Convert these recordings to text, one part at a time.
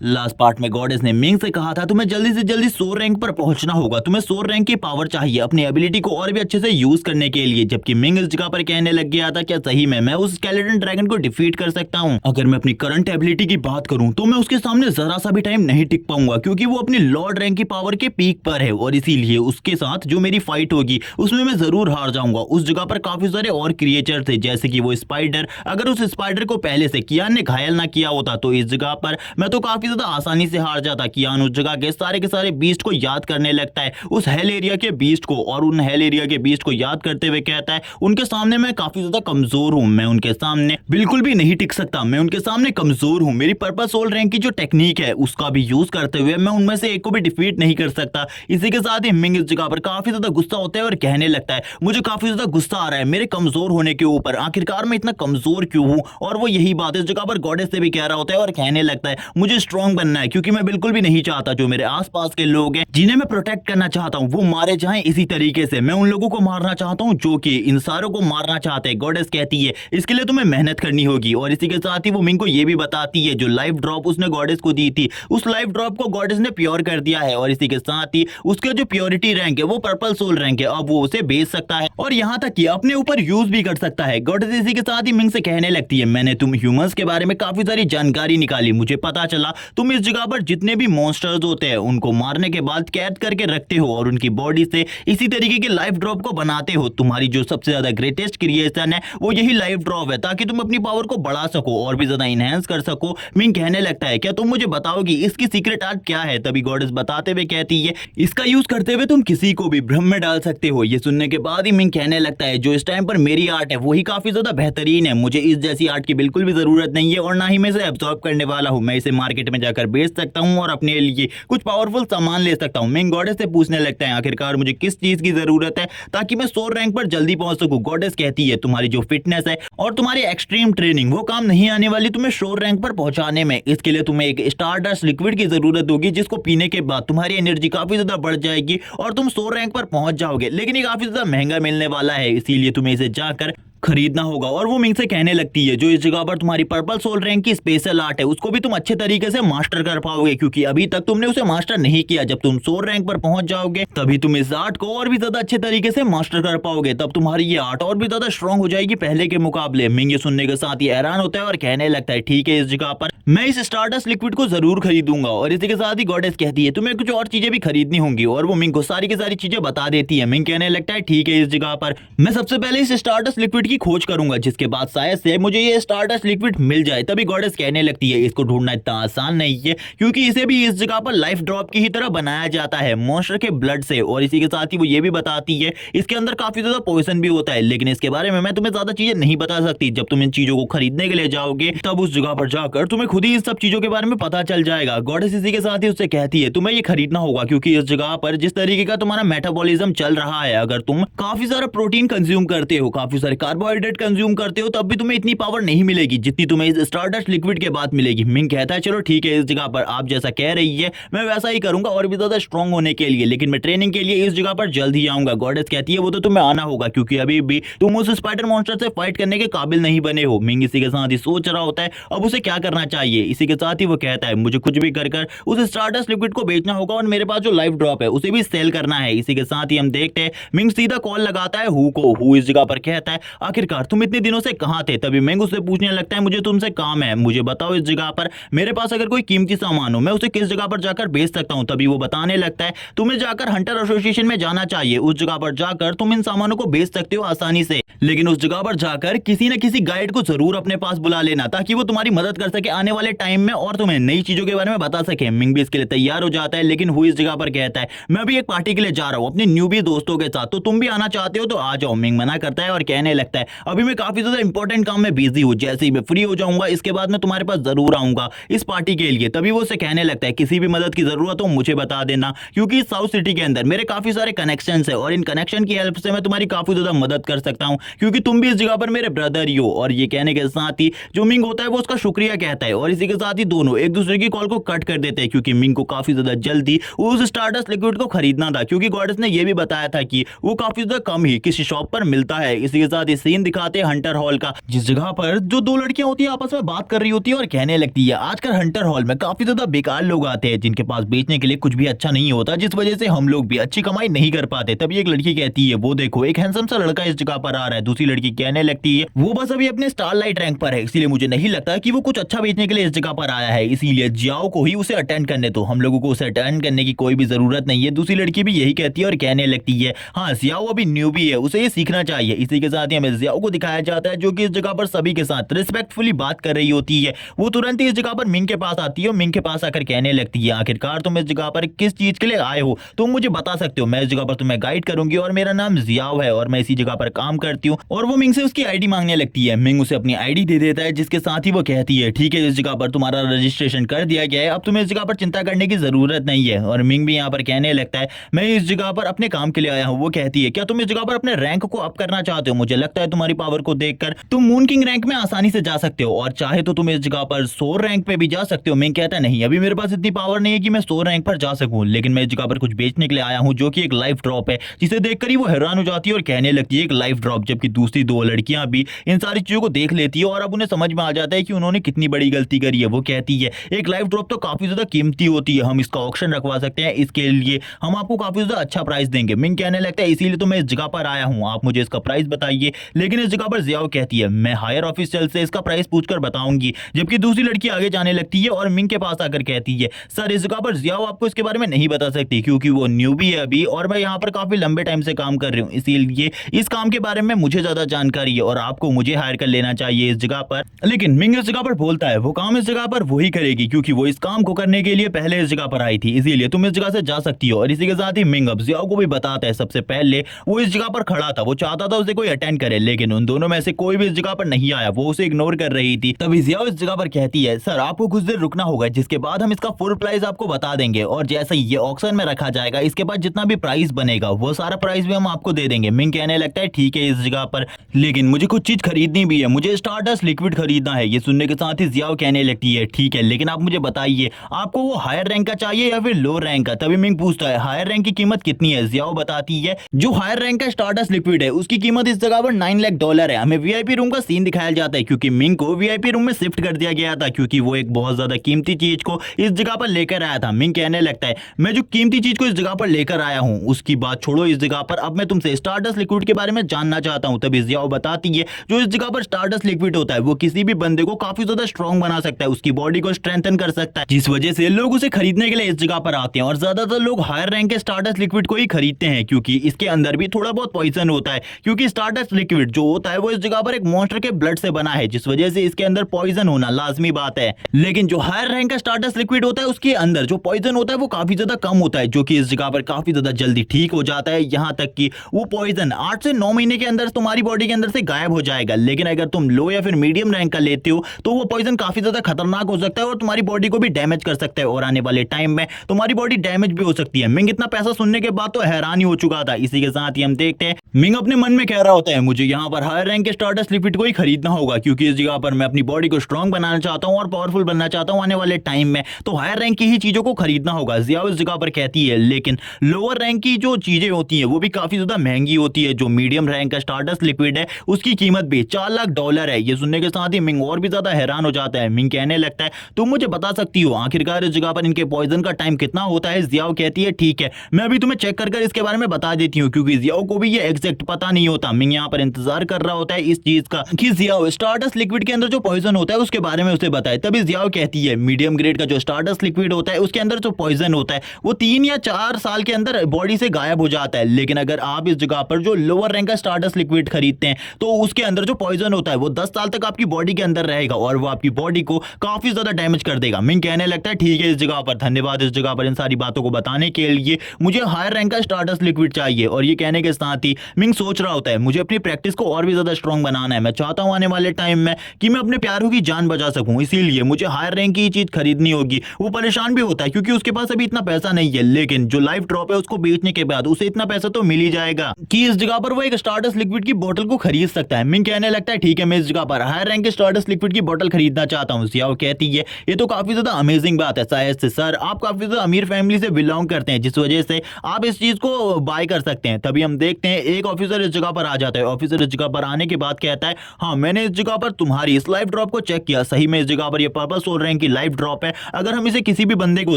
Last part में goddess ने Ming से कहा था तुम्हें जल्दी से जल्दी 100 रैंक पर पहुंचना होगा, तुम्हें 100 रैंक की पावर चाहिए अपनी एबिलिटी को और भी अच्छे से यूज करने के लिए। जबकि मिंग इस जगह पर कहने लग गया था क्या सही में मैं उस स्केलेटन ड्रैगन को डिफीट कर सकता हूं? अगर मैं अपनी करंट एबिलिटी की बात करूं तो मैं उसके सामने जरा सा भी टाइम नहीं टिक पाऊंगा, क्योंकि वो अपनी लॉर्ड रैंक की पावर के पीक पर है और इसीलिए उसके साथ जो मेरी फाइट होगी उसमें मैं जरूर हार जाऊंगा। उस जगह पर काफी सारे और क्रिएचर थे जैसे कि वो स्पाइडर। अगर उस स्पाइडर को पहले से कियान ने घायल ना किया होता तो इस जगह पर मैं तो काफी ज्यादा आसानी से हार जाता। कियान उस जगह के सारे बीस्ट को याद करने लगता है, उस हेल एरिया के बीस्ट को, और उन हेल एरिया के बीस्ट को याद करते हुए कहता है उनके सामने मैं काफी ज्यादा कमजोर हूं, मैं उनके सामने बिल्कुल भी नहीं टिक सकता, मैं उनके सामने कमजोर हूं। मेरी पर्पल सोल रैंक की जो टेक्निक है उसका भी यूज करते हुए मैं उनमें से एक को भी डिफीट नहीं कर सकता। इसी के साथ ही मिंग इस जगह पर काफी ज्यादा गुस्सा होता है और कहने लगता है मुझे काफी ज्यादा गुस्सा आ रहा है मेरे कमजोर होने के ऊपर, आखिरकार मैं इतना कमजोर क्यों हूं? और वो यही बात इस जगह पर गॉडेस से भी कह रहा होता है और कहने लगता है मुझे स्ट्रांग बनना है, क्योंकि मैं बिल्कुल भी नहीं चाहता जो मेरे आसपास के लोग हैं जिन्हें मैं प्रोटेक्ट करना चाहता हूं वो मारे जाएं इसी तरीके से। मैं उन लोगों को मारना चाहता हूं जो कि इन सारों को मारना चाहते हैं। गॉडेस कहती है इसके लिए तुम्हें मेहनत करनी होगी। और इसी के साथ ही वो मिंग को ये भी बताती है जो लाइफ ड्रॉप उसने गॉडेस को दी थी उस लाइफ ड्रॉप को गॉडेस ने प्योर कर दिया है, और इसी के साथ ही उसके जो प्योरिटी रैंक है वो पर्पल सोल रैंक है, अब वो उसे बेच सकता है और यहाँ तक कि अपने ऊपर यूज भी कर सकता है। गॉडेस इसी के साथ ही मिंग से कहने लगती है मैंने तुम ह्यूमंस के बारे में काफी सारी जानकारी निकाली, मुझे पता चला तुम इस जगह पर जितने भी मॉन्स्टर्स होते हैं उनको मारने के बाद कैद करके रखते हो और उनकी बॉडी से इसी तरीके के लाइफ ड्रॉप को बनाते हो। तुम्हारी जो सबसे ज्यादा ग्रेटेस्ट क्रिएशन है वो यही लाइफ ड्रॉप है, ताकि तुम अपनी पावर को बढ़ा सको और भी ज्यादा इनहेंस कर सको। मिंग कहने लगता है क्या तुम मुझे बताओगी इसकी सीक्रेट आर्ट क्या है? तभी गॉडेस बताते हुए कहती है इसका यूज करते हुए तुम किसी को भी भ्रम में डाल सकते हो। ये सुनने के बाद ही मिंग कहने लगता है जो इस टाइम पर मेरी आर्ट है वही काफी ज्यादा बेहतरीन है, मुझे इस जैसी आर्ट की बिल्कुल भी जरूरत नहीं है और ना ही मैं इसे एब्जॉर्ब करने वाला हूं। मैं इसे मार्केट में जाकर बेच सकता हूं और अपने लिए कुछ पावरफुल सामान ले सकता हूं। मिंग गॉडेस से पूछने लगता है आखिरकार मुझे किस चीज की जरूरत है ताकि मैं 100 रैंक पर जल्दी पहुंच सकूं? गॉडेस कहती है तुम्हारी जो फिटनेस है और तुम्हारी एक्सट्रीम ट्रेनिंग वो काम नहीं आने वाली तुम्हें 100 रैंक पर पहुंचाने में। इसके लिए तुम्हें एक स्टारडस्ट लिक्विड की जरूरत होगी जिसको पीने के बाद तुम्हारी एनर्जी काफी ज्यादा बढ़ जाएगी और तुम 100 रैंक पर पहुंच जाओगे, लेकिन ये काफी ज्यादा महंगा मिलने वाला है, इसीलिए तुम्हें इसे जाकर खरीदना होगा। और वो मिंग से कहने लगती है जो इस जगह पर तुम्हारी पर्पल सोल रैंक की स्पेशल आर्ट है उसको भी तुम अच्छे तरीके से मास्टर कर पाओगे, क्योंकि अभी तक तुमने उसे मास्टर नहीं किया। जब तुम 100 रैंक पर पहुंच जाओगे तभी तुम इस आर्ट को और भी ज्यादा अच्छे तरीके से मास्टर कर पाओगे, तब तुम्हारी ये आर्ट और भी ज्यादा स्ट्रांग हो जाएगी पहले के मुकाबले। मिंग ये सुनने के साथ ही हैरान होता है और कहने लगता है ठीक है इस जगह पर मैं इस स्टारडस्ट लिक्विड को जरूर खरीदूंगा। और इसी के साथ ही गॉडेस कहती है तुम्हें कुछ और चीजें भी खरीदनी होंगी और वो मिंग को सारी की सारी चीजें बता देती है। मिंग कहने लगता है ठीक है इस जगह पर मैं सबसे पहले इस स्टारडस्ट लिक्विड की खोज करूंगा जिसके बाद शायद से मुझे ये स्टारडस्ट लिक्विड मिल जाए। तभी गॉडेस कहने लगती है इसको ढूंढना इतना आसान नहीं है, क्योंकि इसे भी इस जगह पर लाइफ ड्रॉप की ही तरह बनाया जाता है मॉन्स्टर के ब्लड से। और इसी के साथ ही वो ये भी बताती है इसके अंदर काफी ज्यादा पॉइजन भी होता है, लेकिन इसके बारे में मैं तुम्हें ज्यादा चीजें नहीं बता सकती। जब तुम इन चीजों को खरीदने के लिए जाओगे तब उस जगह पर जाकर तुम्हें खुद ही इन सब चीजों के बारे में पता चल जाएगा। गॉडेस इसी के साथ ही उससे कहती है तुम्हें ये खरीदना होगा, क्योंकि इस जगह पर जिस तरीके का तुम्हारा मेटाबॉलिज्म चल रहा है, अगर तुम काफी सारा प्रोटीन कंज्यूम करते हो, काफी सारे कार्बोहाइड्रेट कंज्यूम करते हो, तब भी तुम्हें इतनी पावर नहीं मिलेगी जितनी तुम्हें इस स्टारडस्ट लिक्विड के बाद मिलेगी। मिंग कहता है चलो ठीक है इस जगह पर आप जैसा कह रही है मैं वैसा ही करूंगा और भी ज्यादा स्ट्रांग होने के लिए, लेकिन मैं ट्रेनिंग के लिए इस जगह पर जल्द ही आऊंगा। गॉडेस कहती है वो तो तुम्हें आना होगा क्योंकि अभी भी तुम उस स्पाइडर मॉन्स्टर से फाइट करने के काबिल नहीं बने हो। मिंग इसी के साथ ही सोच रहा होता है अब उसे क्या करना चाहिए। इसी के साथ ही वो कहता है मुझे कुछ भी कर कर उस स्टारडस्ट लिक्विड को बेचना होगा और मेरे पास जो लाइफ ड्रॉप है उसे भी सेल करना है। इसी के साथ ही हम देखते हैं मिंग सीधा कॉल लगाता है हु को। हु इस जगह पर कहता है आखिरकार तुम इतने दिनों से कहां थे? तभी मिंग उससे पूछने लगता है मुझे तुमसे काम है, मुझे बताओ इस जगह पर मेरे पास अगर कोई कीमती सामान हो मैं उसे किस जगह पर जाकर बेच सकता हूं? तभी वो बताने लगता है तुम्हें जाकर हंटर एसोसिएशन में जाना चाहिए, उस जगह पर जाकर तुम इन सामानों को बेच सकते हो आसानी से, लेकिन उस जगह पर जाकर किसी न किसी गाइड को जरूर अपने पास बुला लेना ताकि वो तुम्हारी मदद कर सके आने वाले टाइम में और तुम्हें नई चीजों के बारे में बता सके। मिंग भी इसके लिए तैयार हो जाता है, लेकिन हु इस जगह पर कहता है मैं अभी एक पार्टी के लिए जा रहा हूं अपने न्यूबी दोस्तों के साथ, तो तुम भी आना चाहते हो तो आ जाओ। मिंग मना करता है और कहने लगता है अभी मैं काफी ज्यादा इंपॉर्टेंट काम में बिजी हूं, जैसे ही मैं फ्री हो जाऊंगा इसके बाद मैं तुम्हारे पास जरूर आऊंगा इस पार्टी के लिए। तभी वो उसे कहने लगता है किसी भी मदद की जरूरत हो मुझे बता देना, क्योंकि साउथ सिटी के अंदर मेरे काफी सारे कनेक्शंस है और इन कनेक्शन की हेल्प से मैं तुम्हारी काफी ज्यादा मदद कर सकता हूं, क्योंकि तुम भी इस जगह पर मेरे ब्रदर ही हो। और ये कहने के साथ ही जो मिंग होता है वो उसका शुक्रिया कहता है और इसी के साथ ही दोनों एक दूसरे की कॉल को कट कर देते हैं, क्योंकि मिंग को काफी ज्यादा जल्दी उस स्टारडस्ट लिक्विड को खरीदना था, क्योंकि गॉडेस ने यह भी बताया था कि वो काफी ज्यादा कम ही किसी शॉप पर मिलता है। इसी के साथ ही सीन दिखाते हैं हंटर हॉल का, जिस जगह पर जो दो लड़कियां होती है आपस में बात कर रही होती है और कहने लगती है आजकल हंटर हॉल में काफी ज्यादा बेकार लोग आते हैं जिनके पास बेचने के लिए कुछ भी अच्छा नहीं होता, जिस वजह से हम लोग भी अच्छी कमाई नहीं कर पाते। तभी एक लड़की कहती है वो देखो एक हैंडसम सा लड़का इस जगह पर आ रहा है। दूसरी लड़की कहने लगती है वो बस अभी अपने स्टारलाइट रैंक पर है, इसीलिए मुझे नहीं लगता कि वो कुछ अच्छा बेचने के लिए इस जगह पर आया है, इसीलिए जियाओ को ही उसे अटेंड करने दो, हम लोगों को उसे अटेंड करने की कोई भी जरूरत नहीं है। दूसरी लड़की भी यही कहती है और कहने लगती है हाँ जियाओ अभी न्यूबी है, उसे ये सीखना चाहिए। इसी के साथ ही हमें जियाओ को दिखाया जाता है जो कि इस जगह पर सभी के साथ रिस्पेक्टफुली बात कर रही होती है। वो तुरंत ही इस जगह पर मिंग के पास आती है और मिंग के पास आकर कहने लगती है आखिरकार तुम इस जगह पर किस चीज के लिए आए हो, तुम मुझे बता सकते हो, मैं इस जगह पर तुम्हें गाइड करूंगी और मेरा नाम जियाओ है और मैं इसी जगह पर काम करती हूँ। और वो मिंग से उसकी आईडी मांगने लगती है। मिंग उसे अपनी आईडी दे देता है जिसके साथ ही वो कहती है ठीक है इस जगह पर तुम्हारा रजिस्ट्रेशन कर दिया गया है, अब तुम्हें इस जगह पर चिंता करने की जरूरत नहीं है। और मिंग भी यहाँ पर कहने लगता है मैं इस जगह पर अपने काम के लिए आया हूँ। वो कहती है क्या तुम इस जगह पर अपने रैंक को अप करना चाहते हो, मुझे लगता है तुम्हारी पावर को देखकर तुम मून किंग रैंक में आसानी से जा सकते हो और चाहे तो तुम इस जगह पर सोर रैंक पे भी जा सकते हो। मिंग कहता है नहीं अभी मेरे पास इतनी पावर नहीं है कि मैं सोर रैंक पर जा सकूं, लेकिन मैं इस जगह पर कुछ बेचने के लिए आया हूं जो कि एक लाइफ ड्रॉप है, जिसे देखकर ही वो हैरान हो जाती है और कहने लगती है एक लाइफ ड्रॉप, जबकि दूसरी दो लड़कियां भी इन सारी चीजों को देख लेती है और अब उन्हें समझ में आ जाता है कि उन्होंने कितनी बड़ी गलती करी है। वो कहती है एक लाइफ ड्रॉप तो काफी ज्यादा कीमती होती है, हम इसका ऑक्शन रखवा सकते हैं, इसके लिए हम आपको काफी ज्यादा अच्छा प्राइस देंगे। मिंग कहने लगता है इसीलिए तो मैं इस जगह पर आया हूँ, आप मुझे इसका प्राइस बताइए। लेकिन इस जगह पर जियाओ कहती है मैं हायर ऑफिशियल से इसका प्राइस पूछकर बताऊंगी, जबकि दूसरी लड़की आगे जाने लगती है और मिंग के पास आकर कहती है सर इस जगह पर जियाओ आपको इसके बारे में नहीं बता सकती क्योंकि वो न्यूबी है अभी और मैं यहाँ पर काफी लंबे टाइम से काम कर रही हूँ, इसीलिए इस काम के बारे में मुझे ज्यादा जानकारी है और आपको मुझे हायर कर लेना चाहिए इस जगह पर। लेकिन मिंग इस जगह पर बोलता है वो काम इस जगह पर वही करेगी क्योंकि वो इस काम को करने के लिए पहले इस जगह पर आई थी, इसीलिए तुम इस जगह से जा सकती हो। और इसी के साथ ही मिंग अब जियाओ को भी बताता है सबसे पहले वो इस जगह पर खड़ा था, वो चाहता था उसे कोई अटेंड करे, लेकिन उन दोनों में से कोई भी इस जगह पर नहीं आया, वो उसे इग्नोर कर रही थी। तभी जियाओ इस जगह पर कहती है सर आपको कुछ देर रुकना होगा जिसके बाद हम इसका फुल प्राइस आपको बता देंगे और जैसे ये ऑक्शन में रखा जाएगा इसके बाद जितना भी प्राइस बनेगा वो सारा प्राइस भी हम आपको दे देंगे। मिंग कहने लगता है ठीक है इस जगह पर, लेकिन मुझे कुछ चीज खरीदनी भी है, मुझे स्टारडस्ट लिक्विड खरीदना है। ये सुनने के साथ ही जियाओ कहने लगती है ठीक है लेकिन आप मुझे बताइए आपको वो हायर रैंक का चाहिए या फिर लो रैंक का। तभी मिंग पूछता है हायर रैंक की कीमत कितनी है। जियाओ बताती है जो हायर रैंक का स्टारडस्ट लिक्विड है उसकी कीमत इस जगह पर $9 लाख है। हमें वीआईपी रूम का सीन दिखाया जाता है क्योंकि मिंग को वीआईपी रूम में शिफ्ट कर दिया गया था क्योंकि वो एक बहुत ज्यादा कीमती चीज को इस जगह पर लेकर आया था। मिंग कहने लगता है मैं जो कीमती चीज को इस जगह पर लेकर आया हूं उसकी बात छोड़ो इस जगह पर, अब मैं तुमसे स्टारडस्ट लिक्विड के बारे में जानना चाहता हूं। तभी जियाओ बताती है जो इस जगह पर स्टारडस्ट लिक्विड होता है वो किसी भी बंदे को काफी ज्यादा स्ट्रॉन्ग बना सकता है, उसकी बॉडी को स्ट्रेंथन कर सकता है, जिस वजह से लोग उसे खरीदने के लिए इस जगह पर आते हैं और ज्यादातर लोग हायर रैंक के स्टारडस्ट लिक्विड को ही खरीदते हैं क्योंकि इसके अंदर भी थोड़ा बहुत पॉइजन होता है, क्योंकि स्टारडस्ट लिक्विड जो होता है वो इस जगह पर एक मॉन्स्टर के ब्लड से बना है, जिस वजह से इसके अंदर पॉइजन होना लाजमी बात है। लेकिन जो हायर रैंक का स्टारडस्ट लिक्विड होता है उसके अंदर जो पॉइजन होता है वो काफी ज्यादा कम होता है, जो कि इस जगह पर काफी ज्यादा जल्दी ठीक हो जाता है, यहाँ तक कि वो पॉइजन 8 से 9 महीने के अंदर तुम्हारी बॉडी के अंदर से गायब हो जाएगा। लेकिन अगर तुम लो या फिर मीडियम रैंक का लेते हो तो वो पॉइजन काफी ज्यादा खतरनाक हो सकता है और तुम्हारी बॉडी को भी डैमेज कर सकता है और आने वाले टाइम में तुम्हारी बॉडी डैमेज भी हो सकती है। मिंग इतना पैसा सुनने के बाद तो हैरान ही हो चुका था। इसी के साथ ही हम देखते हैं मिंग अपने मन में कह रहा होता है मुझे यहाँ पर हायर रैंक के स्टारडस्ट लिक्विड को ही खरीदना होगा क्योंकि इस जगह पर मैं अपनी बॉडी को स्ट्रॉन्ग बनाना चाहता हूँ और पावरफुल बनना चाहता हूँ आने वाले टाइम में, तो हायर रैंक की ही चीजों को खरीदना होगा। जियाओ इस जगह पर कहती है लेकिन लोअर रैंक की जो चीजें होती है वो भी काफी ज्यादा महंगी होती है। जो मीडियम रैंक का स्टारडस्ट लिक्विड है उसकी कीमत भी $4 लाख है। ये सुनने के साथ ही मिंग और भी ज्यादा हैरान हो जाता है। मिंग कहने लगता है तुम मुझे बता सकती हो आखिरकार इस जगह पर इनके पॉइजन का टाइम कितना होता है। जियाओ कहती है ठीक है मैं अभी तुम्हें चेक कर इसके बारे में बता देती हूँ, क्योंकि जियाओ को भी ये एग्जैक्ट पता नहीं होता। मिंग यहाँ पर इंतजार कर रहा होता है इस चीज का कि जियाओ स्टारडस्ट लिक्विड के अंदर जो पॉइजन होता है उसके बारे में उसे बताए। तभी जियाओ कहती है मीडियम ग्रेड का जो स्टारडस्ट लिक्विड होता है उसके अंदर जो पॉइजन होता है वो 3 या 4 साल के अंदर बॉडी से गायब हो जाता है। लेकिन अगर आप इस जगह पर जो लोअर रैंक का स्टारडस्ट लिक्विड खरीदते हैं तो उसके अंदर जो पॉइजन होता है वो 10 साल तक आपकी बॉडी के अंदर रहेगा और वो आपकी बॉडी को काफी ज्यादा डैमेज कर देगा। मिंग कहने लगता है ठीक है इस जगह पर धन्यवाद, इस जगह पर इन सारी बातों को बताने के लिए मुझे हायर रैंक का स्टारडस्ट लिक्विड चाहिए। और ये कहने के साथ ही मिंग सोच रहा होता है मुझे अपनी प्रैक्टिस को और भी ज्यादा स्ट्रॉन्ग बनाना है, मैं चाहता हूं आने वाले टाइम में कि मैं अपने प्यारों की जान बचा सकूं, इसीलिए मुझे हायर रैंक की चीज खरीदनी होगी। वो परेशान भी होता है क्योंकि उसके पास अभी इतना पैसा नहीं है, लेकिन जो लाइफ ड्रॉप है उसको बेचने के बाद उसे इतना पैसा तो मिल ही जाएगा कि इस जगह पर वो एक स्टारडस्ट लिक्विड की बोतल को खरीद सकता है। मिंग कहने लगता है ठीक है मैं इस जगह पर हायर रैंक के स्टारडस्ट लिक्विड की बोतल खरीदना चाहता हूँ। जियाओ कहती है ये तो काफी ज्यादा अमेजिंग बात है, शायद से सर आप काफी ज्यादा अमीर फैमिली से बिलोंग करते हैं जिस वजह से आप इस चीज को बाय कर सकते हैं। तभी हम देखते हैं एक ऑफिसर इस जगह पर आ जाता है। ऑफिसर प्रोफेसर इस जगह पर आने के बाद कहता है, हाँ मैंने इस जगह पर तुम्हारी इस लाइफ ड्रॉप को चेक किया, सही में इस जगह पर ये पर्पल सोल रैंक की लाइफ ड्रॉप है। अगर हम इसे किसी भी बंदे को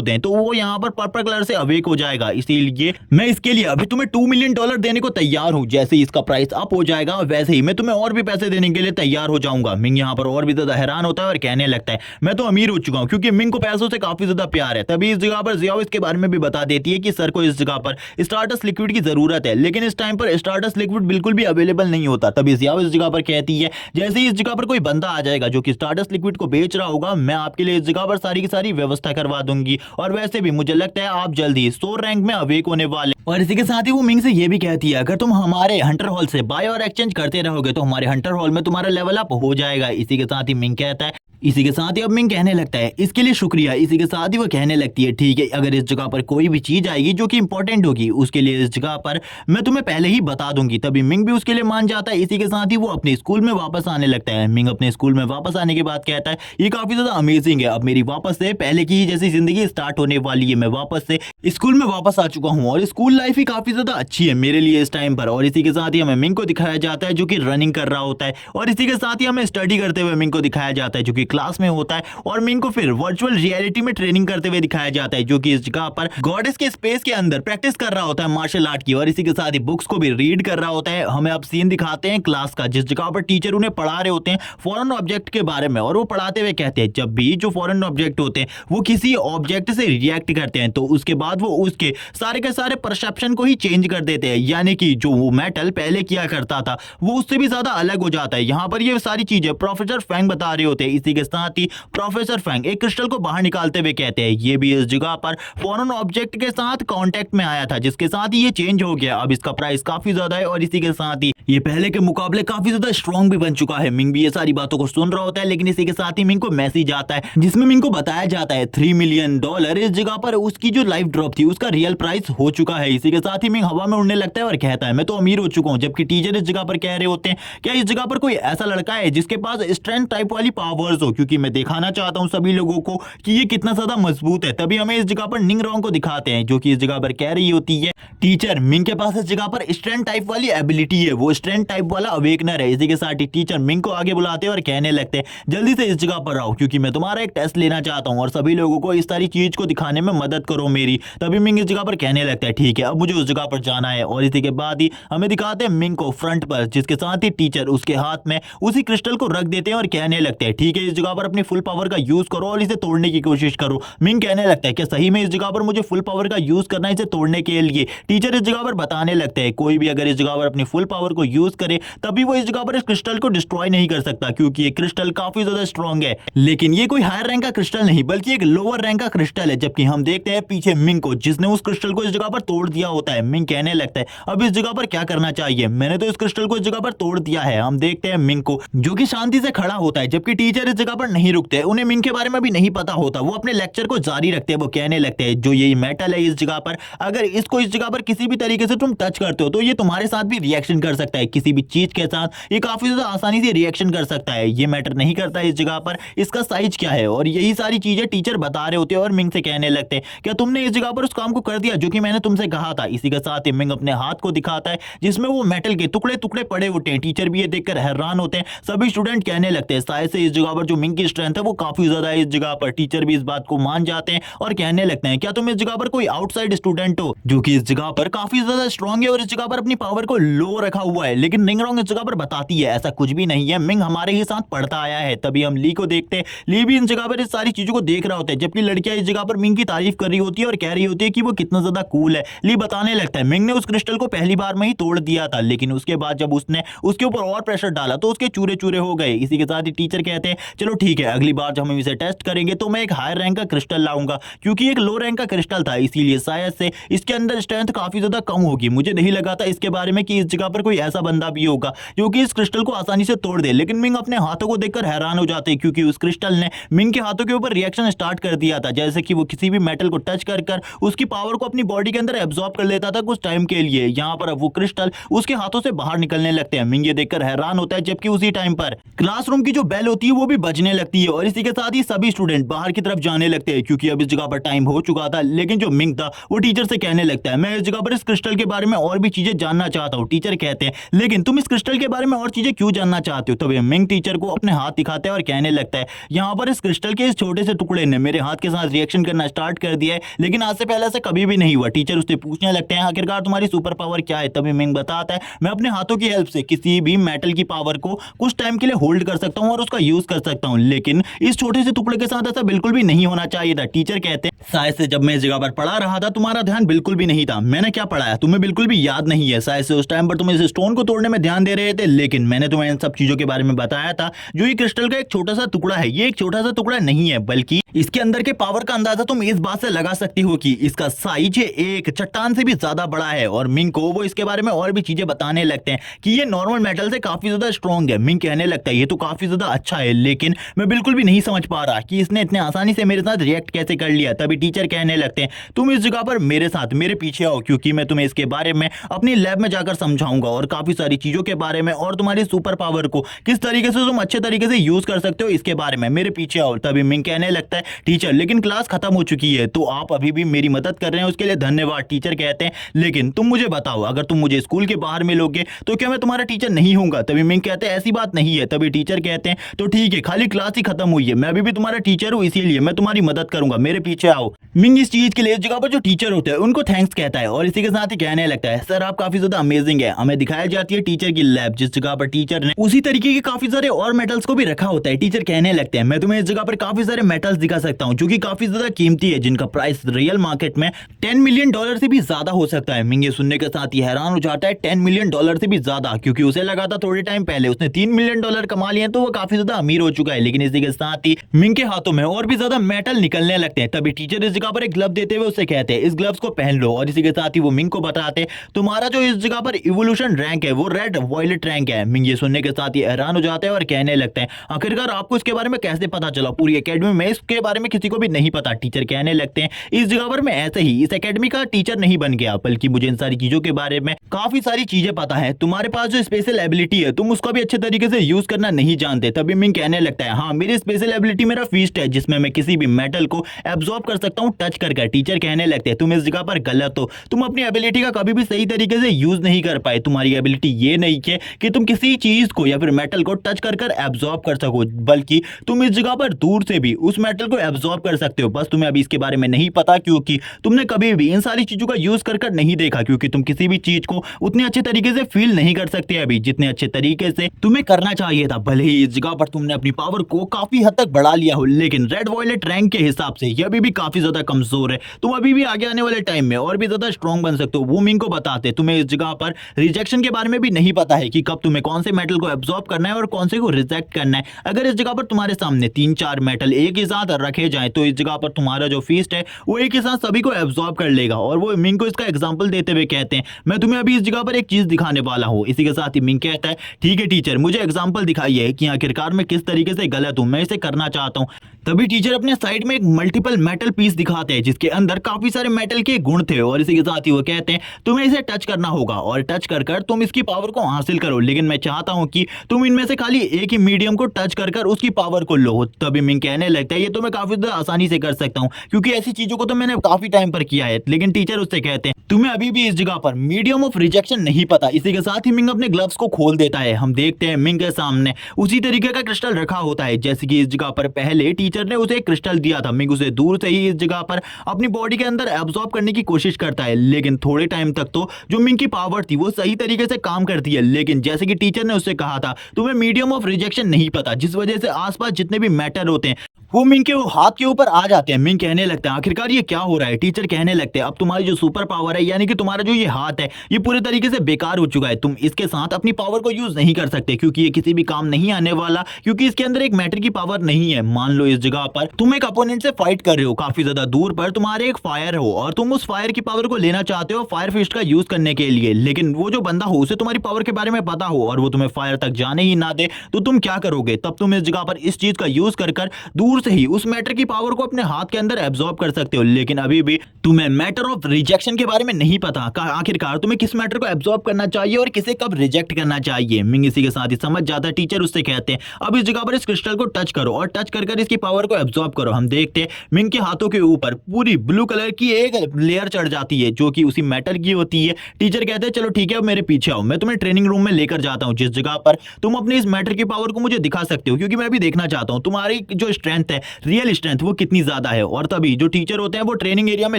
दें तो वो यहाँ पर पर्पल कलर से अवेक हो जाएगा, इसीलिए मैं इसके लिए अभी तुम्हें $2 मिलियन देने को तैयार हूँ। जैसे ही इसका प्राइस अप हो जाएगा वैसे ही मैं तुम्हें और भी पैसे देने के लिए तैयार हो जाऊंगा। मिंग यहाँ पर और भी ज्यादा हैरान होता है और कहने लगता है, मैं तो अमीर हो चुका हूँ, क्योंकि मिंग को पैसों से काफी ज्यादा प्यार है। तभी इस जगह पर जियाओ इसके बारे में भी बता देती है कि सर को इस जगह पर स्टारडस्ट लिक्विड की जरूरत है, लेकिन इस टाइम पर स्टारडस्ट लिक्विड बिल्कुल भी अवेलेबल नहीं होता। तभी जियाओ इस जगह पर कहती है, जैसे ही इस जगह पर कोई बंदा आ जाएगा जो कि स्टारडस्ट लिक्विड को बेच रहा होगा, मैं आपके लिए इस जगह पर सारी की सारी व्यवस्था करवा दूंगी। और वैसे भी मुझे लगता है आप जल्दी 100 रैंक में अवेक होने वाले। और इसी के साथ ही वो मिंग से ये भी कहती है, अगर तुम हमारे हंटर हॉल से बाय और एक्सचेंज करते रहोगे तो हमारे हंटर हॉल में तुम्हारा लेवल अप हो जाएगा। इसी के साथ ही मिंग कहता है, इसी के साथ ही अब मिंग कहने लगता है, इसके लिए शुक्रिया। इसी के साथ ही वो कहने लगती है, ठीक है, अगर इस जगह पर कोई भी चीज आएगी जो कि इंपॉर्टेंट होगी उसके लिए इस जगह पर मैं तुम्हें पहले ही बता दूंगी। तभी मिंग भी उसके लिए मान जाता है। इसी के साथ ही वो अपने स्कूल में वापस आने लगता है। मिंग अपने स्कूल में वापस आने के बाद कहता है, ये काफी ज्यादा अमेजिंग है, अब मेरी वापस से पहले की जैसी जिंदगी स्टार्ट होने वाली है। मैं वापस से स्कूल में वापस आ चुका हूँ और स्कूल लाइफ ही काफी ज्यादा अच्छी है मेरे लिए इस टाइम पर। और इसी के साथ ही हमें मिंग को दिखाया जाता है जो कि रनिंग कर रहा होता है, और इसी के साथ ही हमें स्टडी करते हुए मिंग को दिखाया जाता है जो कि क्लास में होता है। और मिंग को फिर वर्चुअल रियलिटी में ट्रेनिंग करते हुए दिखाया जाता है जो कि इस जगह पर गॉडेस के स्पेस के अंदर प्रैक्टिस कर रहा होता है मार्शल आर्ट की। और इसी के साथ ही बुक्स को भी रीड कर रहा होता है। हमें अब सीन दिखाते हैं क्लास का जिस जगह पर टीचर उन्हें पढ़ा रहे होते हैं फॉरेन ऑब्जेक्ट के बारे में। और वो पढ़ाते हुए कहते हैं, जब भी जो फॉरेन ऑब्जेक्ट होते हैं वो किसी ऑब्जेक्ट से रिएक्ट करते हैं तो उसके बाद वो उसके सारे के सारे परसेप्शन को ही चेंज कर देते हैं, यानी कि जो वो मेटल पहले किया करता था वो उससे भी ज्यादा अलग हो जाता है। यहाँ पर ये सारी चीजें प्रोफेसर फैंग बता रहे होते हैं। इसी के साथ ही प्रोफेसर फैंग एक क्रिस्टल को बाहर निकालते हुए कहते हैं, ये भी इस जगह पर फॉरेन ऑब्जेक्ट के साथ कांटेक्ट में आया था जिसके साथ ही ये चेंज हो गया। अब इसका प्राइस काफी ज्यादा है और इसी के साथ ही ये पहले के मुकाबले काफी ज्यादा स्ट्रॉन्ग भी बन चुका है। मिंग भी ये सारी बातों को सुन रहा होता है, लेकिन इसी के साथ ही मिंग को मैसेज आता है जिसमें मिंग को बताया जाता है $3 मिलियन इस जगह पर उसकी जो लाइफ ड्रॉप थी उसका रियल प्राइस हो चुका है। इसी के साथ ही मिंग हवा में उड़ने लगता है और कहता है, मैं तो अमीर हो चुका हूँ। जबकि टीचर इस जगह पर कह रहे होते हैं, क्या इस जगह पर कोई ऐसा लड़का है जिसके पास स्ट्रेंथ टाइप वाली पावर्स हो, क्योंकि मैं दिखाना चाहता हूँ सभी लोगों को कि ये कितना ज्यादा मजबूत है। तभी हमें इस जगह पर निंग रॉन्ग को दिखाते हैं जो कि इस जगह पर कह रही होती है, टीचर मिंग के पास इस जगह पर स्ट्रेंथ टाइप वाली एबिलिटी है, वो स्ट्रेंथ टाइप वाला अवेकनर है। इसी के साथ ही टीचर मिंग को आगे बुलाते हैं और कहने लगते हैं, जल्दी से इस जगह पर आओ क्योंकि मैं तुम्हारा एक टेस्ट लेना चाहता हूँ और सभी लोगों को इस सारी चीज को दिखाने में मदद करो मेरी। तभी मिंग इस जगह पर कहने लगता है, ठीक है अब मुझे उस जगह पर जाना है। और इसी के बाद ही हमें दिखाते हैं मिंग को फ्रंट पर, जिसके साथ ही टीचर उसके हाथ में उसी क्रिस्टल को रख देते हैं और कहने लगते हैं, ठीक है इस जगह पर अपनी फुल पावर का यूज करो और इसे तोड़ने की कोशिश करो। मिंग कहने लगता है कि सही में इस जगह पर मुझे फुल पावर का यूज करना है इसे तोड़ने के लिए। टीचर इस जगह पर बताने लगते हैं, कोई भी अगर इस जगह पर अपनी फुल पावर को यूज करे तभी वो इस जगह पर इस क्रिस्टल को डिस्ट्रॉय नहीं कर सकता, क्योंकि ये क्रिस्टल काफी ज्यादा स्ट्रॉन्ग है। लेकिन ये कोई हायर रैंक का क्रिस्टल नहीं बल्कि एक लोअर रैंक का क्रिस्टल है। जबकि हम देखते हैं पीछे मिंग को जिसने उस क्रिस्टल को इस जगह पर तोड़ दिया होता है। मिंग कहने लगता है, अब इस जगह पर क्या करना चाहिए, मैंने तो इस क्रिस्टल को इस जगह पर तोड़ दिया है। हम देखते हैं मिंग को जो कि शांति से खड़ा होता है, जबकि टीचर इस जगह पर नहीं रुकते, उन्हें मिंग के बारे में भी नहीं पता होता। वो अपने लेक्चर को जारी रखते हैं। वो कहने लगते हैं, जो ये मेटल है इस जगह पर, अगर इसको इस जगह पर किसी भी तरीके से तुम टच करते हो तो ये तुम्हारे साथ भी रिएक्शन कर सकता है, किसी भी चीज के साथ ये काफी ज्यादा आसानी से रिएक्शन कर सकता है। ये मैटर नहीं करता है इस जगह पर इसका साइज क्या है। और यही सारी चीजें टीचर बता रहे होते हैं और मिंग से कहने लगते हैं, क्या तुमने इस जगह पर उस काम को कर दिया जो कि मैंने तुमसे कहा था। इसी के साथ ही मिंग अपने हाथ को दिखाता है जिसमें वो मेटल के टुकड़े टुकड़े पड़े होते हैं। टीचर भी ये देखकर हैरान होते हैं। सभी स्टूडेंट कहने लगते हैं, शायद से इस जगह पर जो मिंग की स्ट्रेंथ है वो काफी ज्यादा है इस जगह पर। टीचर भी इस बात को मान जाते हैं और कहने लगते हैं, क्या तुम इस जगह पर कोई आउटसाइड स्टूडेंट हो जो कि इस जगह पर काफी ज्यादा स्ट्रांग है और इस जगह पर अपनी पावर को लो रखा हुआ है। लेकिन निंग रॉन्ग इस जगह पर बताती है, ऐसा कुछ भी नहीं है, मिंग हमारे ही साथ पढ़ता आया है। तभी हम ली को देखते हैं। ली भी इन जगह पर इस सारी चीजों को देख रहा होता है, जबकि लड़कियां इस जगह पर मिंग की तारीफ कर रही होती है और कह रही होती है कि वो कितना ज्यादा कूल है। ली बताने लगता है, मिंग ने उस क्रिस्टल को पहली बार में ही तोड़ दिया था, लेकिन उसके बाद जब उसने उसके ऊपर और प्रेशर डाला तो उसके चूरे चूरे हो गए। इसी के साथ ही टीचर कहते हैं, चलो ठीक है, अगली बार जब हम इसे टेस्ट करेंगे तो मैं एक हायर रैंक का क्रिस्टल लाऊंगा, क्योंकि एक लो रैंक का क्रिस्टल था इसीलिए शायद से इसके अंदर स्ट्रेंथ काफी ज्यादा कम होगी। मुझे नहीं लगा था इसके बारे में कि इस जगह पर कोई ऐसा बंदा भी होगा जो कि इस क्रिस्टल को आसानी से तोड़ दे। लेकिन मिंग अपने हाथों को देखकर हैरान हो जाते हैं, क्योंकि उस क्रिस्टल ने मिंग के हाथों के ऊपर रिएक्शन स्टार्ट कर दिया था, जैसे कि वो किसी भी मेटल को टच कर कर उसकी पावर को अपनी बॉडी के अंदर एब्जॉर्ब कर लेता था कुछ टाइम के लिए। यहाँ पर अब वो क्रिस्टल उसके हाथों से बाहर निकलने लगते हैं। मिंग ये देखकर हैरान होता है, जबकि उसी टाइम पर क्लासरूम की जो बेल होती है वो भी बजने लगती है और इसी के साथ ही सभी स्टूडेंट बाहर की तरफ जाने लगते हैं, क्योंकि अब इस जगह पर टाइम हो चुका था। लेकिन जो मिंग था वो टीचर से कहने लगता है, मैं इस जगह पर इस क्रिस्टल के बारे में और भी चीजें जानना चाहता हूँ। टीचर कहते हैं, लेकिन तुम इस क्रिस्टल के बारे में और चीजें क्यों जानना चाहते हो? तभी मिंग टीचर को अपने हाथ दिखाता है और कहने लगता है, यहाँ पर इस क्रिस्टल के इस छोटे से टुकड़े ने मेरे हाथ के साथ रिएक्शन करना स्टार्ट कर दिया है, लेकिन आज से पहले ऐसा कभी भी नहीं हुआ। टीचर उससे पूछने लगते हैं, आखिरकार तुम्हारी सुपर पावर क्या है? तभी मिंग बताता है, मैं अपने हाथों की हेल्प से किसी भी मेटल की पावर को कुछ टाइम के लिए होल्ड कर सकता हूँ और उसका यूज कर सकता हूँ, लेकिन इस छोटे से टुकड़े के साथ ऐसा बिल्कुल भी नहीं होना चाहिए था। टीचर कहते हैं, शायद से जब मैं इस जगह पर पढ़ा रहा था तुम्हारा ध्यान बिल्कुल भी नहीं था। मैंने क्या पढ़ाया तुम्हें बिल्कुल भी याद नहीं है। शायद से उस टाइम पर तुम इस स्टोन को तोड़ने में ध्यान दे रहे थे, लेकिन मैंने तुम्हें इन सब चीजों के बारे में बताया था। जो ये क्रिस्टल का एक छोटा सा टुकड़ा है, ये एक छोटा सा टुकड़ा नहीं है, बल्कि इसके अंदर के पावर का अंदाजा तुम इस बात से लगा सकती हो कि इसका साइज एक चट्टान से भी ज्यादा बड़ा है। और मिंग को वो इसके बारे में और भी चीजें बताने लगते हैं कि ये नॉर्मल मेटल से काफी ज्यादा स्ट्रॉन्ग है। मिंग कहने लगता है, ये तो काफी ज्यादा अच्छा है, लेकिन मैं बिल्कुल भी नहीं समझ पा रहा कि इसने इतने आसानी से मेरे साथ रिएक्ट कैसे कर लिया। तभी टीचर कहने लगते हैं, तुम इस जगह पर मेरे साथ मेरे पीछे आओ, क्योंकि मैं तुम्हें इसके बारे में अपनी लैब में जाकर समझाऊंगा और काफी सारी चीजों के बारे में, और तुम्हारी सुपर पावर को किस तरीके से तुम अच्छे तरीके से यूज कर सकते हो इसके बारे में। मेरे पीछे आओ। तभी मिंग कहने लगता है, टीचर लेकिन क्लास खत्म हो चुकी है, तो आप अभी भी मेरी मदद कर रहे हैं उसके लिए धन्यवाद। टीचर कहते हैं, लेकिन तुम मुझे बताओ, अगर तुम मुझे स्कूल के बाहर मिलोगे तो क्या मैं तुम्हारा टीचर नहीं होऊंगा? तभी मिंग कहते हैं, ऐसी बात नहीं है। तभी टीचर कहते हैं, तो ठीक है, खाली क्लास ही खत्म हुई है, मैं अभी भी तुम्हारा टीचर हूँ, इसीलिए मैं तुम्हारी मदद करूंगा, मेरे पीछे आओ। मिंग इस चीज के लिए इस जगह पर जो टीचर होते हैं उनको थैंक्स कहता है और इसी के साथ ही कहने लगता है, सर आप काफी ज्यादा अमेजिंग है। हमें दिखाया जाती है टीचर की लैब, जिस जगह पर टीचर ने उसी तरीके के काफी सारे और मेटल्स को भी रखा होता है। टीचर कहने लगते हैं, मैं तुम्हें इस जगह पर काफी सारे मेटल्स दिखा सकता हूँ जो कि काफी ज्यादा कीमती है, जिनका प्राइस रियल मार्केट में $10 मिलियन से भी ज्यादा हो सकता है। मिंग ये सुनने के साथ ही हैरान हो जाता है, $10 मिलियन से भी ज्यादा, क्योंकि उसे लगा था थोड़े टाइम पहले उसने $3 मिलियन कमा लिए, तो वो काफी ज्यादा अमीर हो चुका है। लेकिन इसी के साथ ही मिंग के हाथों में और भी ज्यादा मेटल निकलने लगते हैं। तभी टीचर इस जगह पर एक ग्लव देते हुए उससे कहते हैं, इस ग्लव्स को पहन लो। और इसी के साथ ही वो मिंग को बताते हैं, तुम्हारा जो इस जगह पर इवोल्यूशन रैंक है वो रेड वॉयलेट रैंक है। मिंग ये सुनने के साथ ही हैरान हो जाते हैं और कहने लगते हैं, आखिरकार आपको इसके बारे में कैसे पता चला? पूरी एकेडमी में इसके बारे में किसी को भी नहीं पता। टीचर कहने लगते हैं, इस जगह पर मैं ऐसे ही इस एकेडमी का टीचर नहीं बन गया, बल्कि मुझे इन सारी चीजों के बारे में काफी सारी चीजें पता है। तुम्हारे पास जो स्पेशल एबिलिटी है तुम उसका भी अच्छे तरीके से यूज करना नहीं जानते। तभी मिंग कहने लगता है, हाँ मेरी स्पेशल एबिलिटी मेरा फीस्ट है, जिसमें मैं किसी भी मेटल को एब्जॉर्ब कर सकता हूँ टच कर। टीचर कहने लगते हैं, तुम इस जगह पर गलत हो, तुम अपनी एबिलिटी का कभी भी सही तरीके से यूज नहीं कर पाए। तुम्हारी एबिलिटी ये नहीं है कि तुम किसी चीज को या फिर मेटल को टच कर कर एब्जॉर्ब कर सको, बल्कि तुम इस जगह पर दूर से भी उस मेटल को एब्जॉर्ब कर सकते हो। बस तुम्हें अभी इसके बारे में नहीं पता, क्योंकि तुमने कभी भी इन सारी चीजों का यूज कर कर नहीं देखा, क्योंकि तुम किसी भी चीज को उतने अच्छे तरीके से फील नहीं कर सकते अभी, जितने अच्छे तरीके से तुम्हें करना चाहिए था। भले ही इस जगह पर तुमने अपनी पावर को काफी हद तक बढ़ा लिया हो, लेकिन रेड वॉयलेट रैंक के हिसाब से ये अभी भी काफी ज्यादा कमजोर है। तुम अभी भी आगे आने वाले टाइम में और भी ज्यादा स्ट्रॉन्ग बन सकते हो। वो मिंग को बताते, तुम्हें इस जगह पर रिजेक्शन के बारे में भी नहीं पता है कि कब तुम्हें कौन से मेटल को एब्जॉर्ब करना है और कौन से को रिजेक्ट करना है। अगर इस जगह पर तुम्हारे सामने 3-4 मेटल एक ही साथ रखे जाएं, तो इस जगह पर तुम्हारा जो फीस्ट है वो एक ही साथ सभी को एब्जॉर्ब कर लेगा। और वो मिंग को इसका एग्जांपल देते हुए कहते हैं, मैं तुम्हें अभी इस जगह पर एक चीज दिखाने वाला हूँ। इसी के साथ ही मिंग कहता है, ठीक है टीचर, मुझे एग्जांपल दिखाइए कि आखिरकार मैं किस तरीके से गलत हूँ, मैं इसे करना चाहता हूँ। तभी टीचर अपने साइड में एक मल्टीपल मेटल पीस दिखाते हैं, जिसके अंदर काफी सारे मेटल के गुण थे। और इसी के साथ ही वो कहते हैं, तुम्हें इसे टच करना होगा और टच कर कर तुम इसकी पावर को हासिल करो, लेकिन मैं चाहता हूं कि तुम इनमें से खाली एक ही मीडियम को टच कर कर उसकी पावर को लो। तभी मिंग कहने लगता है, ये तो मैं काफी ज्यादा आसानी से कर सकता हूं, क्योंकि ऐसी चीजों को तो मैंने काफी टाइम पर किया है। लेकिन टीचर उससे कहते हैं, तुम्हें अभी भी इस जगह पर मीडियम ऑफ रिजेक्शन नहीं पता। इसी के साथ ही मिंग अपने ग्लव्स को खोल देता है। हम देखते हैं मिंग के सामने उसी तरीके का क्रिस्टल रखा होता है जैसे कि इस जगह पर पहले टीचर ने उसे एक क्रिस्टल दिया था। मिंग उसे दूर से ही इस जगह पर अपनी बॉडी के अंदर एब्जॉर्ब करने की कोशिश करता है, लेकिन थोड़े टाइम तक तो जो मिंग की पावर थी वो सही तरीके से काम करती है। लेकिन जैसे कि टीचर ने उससे कहा था, तुम्हें मीडियम ऑफ रिजेक्शन नहीं पता, जिस वजह से आसपास जितने भी मैटर होते हैं वो मिंग के हाथ के ऊपर आ जाते हैं। मिंग कहने लगता है, आखिरकार ये क्या हो रहा है? टीचर कहने लगते हैं, अब तुम्हारी जो सुपर पावर है, यानी कि तुम्हारा जो ये हाथ है, ये पूरे तरीके से बेकार हो चुका है। तुम इसके साथ अपनी पावर को यूज नहीं कर सकते, क्योंकि ये किसी भी काम नहीं आने वाला, क्योंकि इसके अंदर एक मैटर की पावर नहीं है। मान लो इस जगह पर तुम एक अपोनेंट से फाइट कर रहे हो, काफी ज्यादा दूर पर तुम्हारे एक फायर हो और तुम उस फायर की पावर को लेना चाहते हो फायर फिस्ट का यूज करने के लिए, लेकिन वो जो बंदा हो उसे तुम्हारी पावर के बारे में पता हो और वो तुम्हें फायर तक जाने ही ना दे, तो तुम क्या करोगे? तब तुम इस जगह पर इस चीज का यूज कर कर दूर से ही उस मैटर की पावर को अपने हाथ के अंदर एब्जॉर्ब कर सकते हो। लेकिन अभी भी तुम्हें मैटर ऑफ रिजेक्शन के बारे में नहीं पता, आखिरकार तुम्हें किस मैटर को एब्जॉर्ब करना चाहिए और किसे कब रिजेक्ट करना चाहिए। मिंग इसी के साथ ही समझ जाता है। टीचर उससे कहते हैं, अब इस जगह पर इस क्रिस्टल को टच करो और टच कर कर इसकी पावर को एब्जॉर्ब करो। हम देखते हैं मिंग के हाथों के ऊपर पूरी ब्लू कलर की एक लेयर चढ़ जाती है, जो कि उसी मेटल की होती है। टीचर कहते हैं, चलो ठीक है, अब मेरे पीछे आओ, मैं मैं तुम्हें ट्रेनिंग रूम में लेकर जाता हूँ, जिस जगह पर तुम अपनी इस मैटर की पावर को मुझे दिखा सकते हो, क्योंकि मैं भी देखना चाहता हूँ तुम्हारी जो स्ट्रेंथ है, रियल स्ट्रेंथ, वो कितनी ज्यादा है। और तभी जो टीचर होते हैं वो ट्रेनिंग एरिया में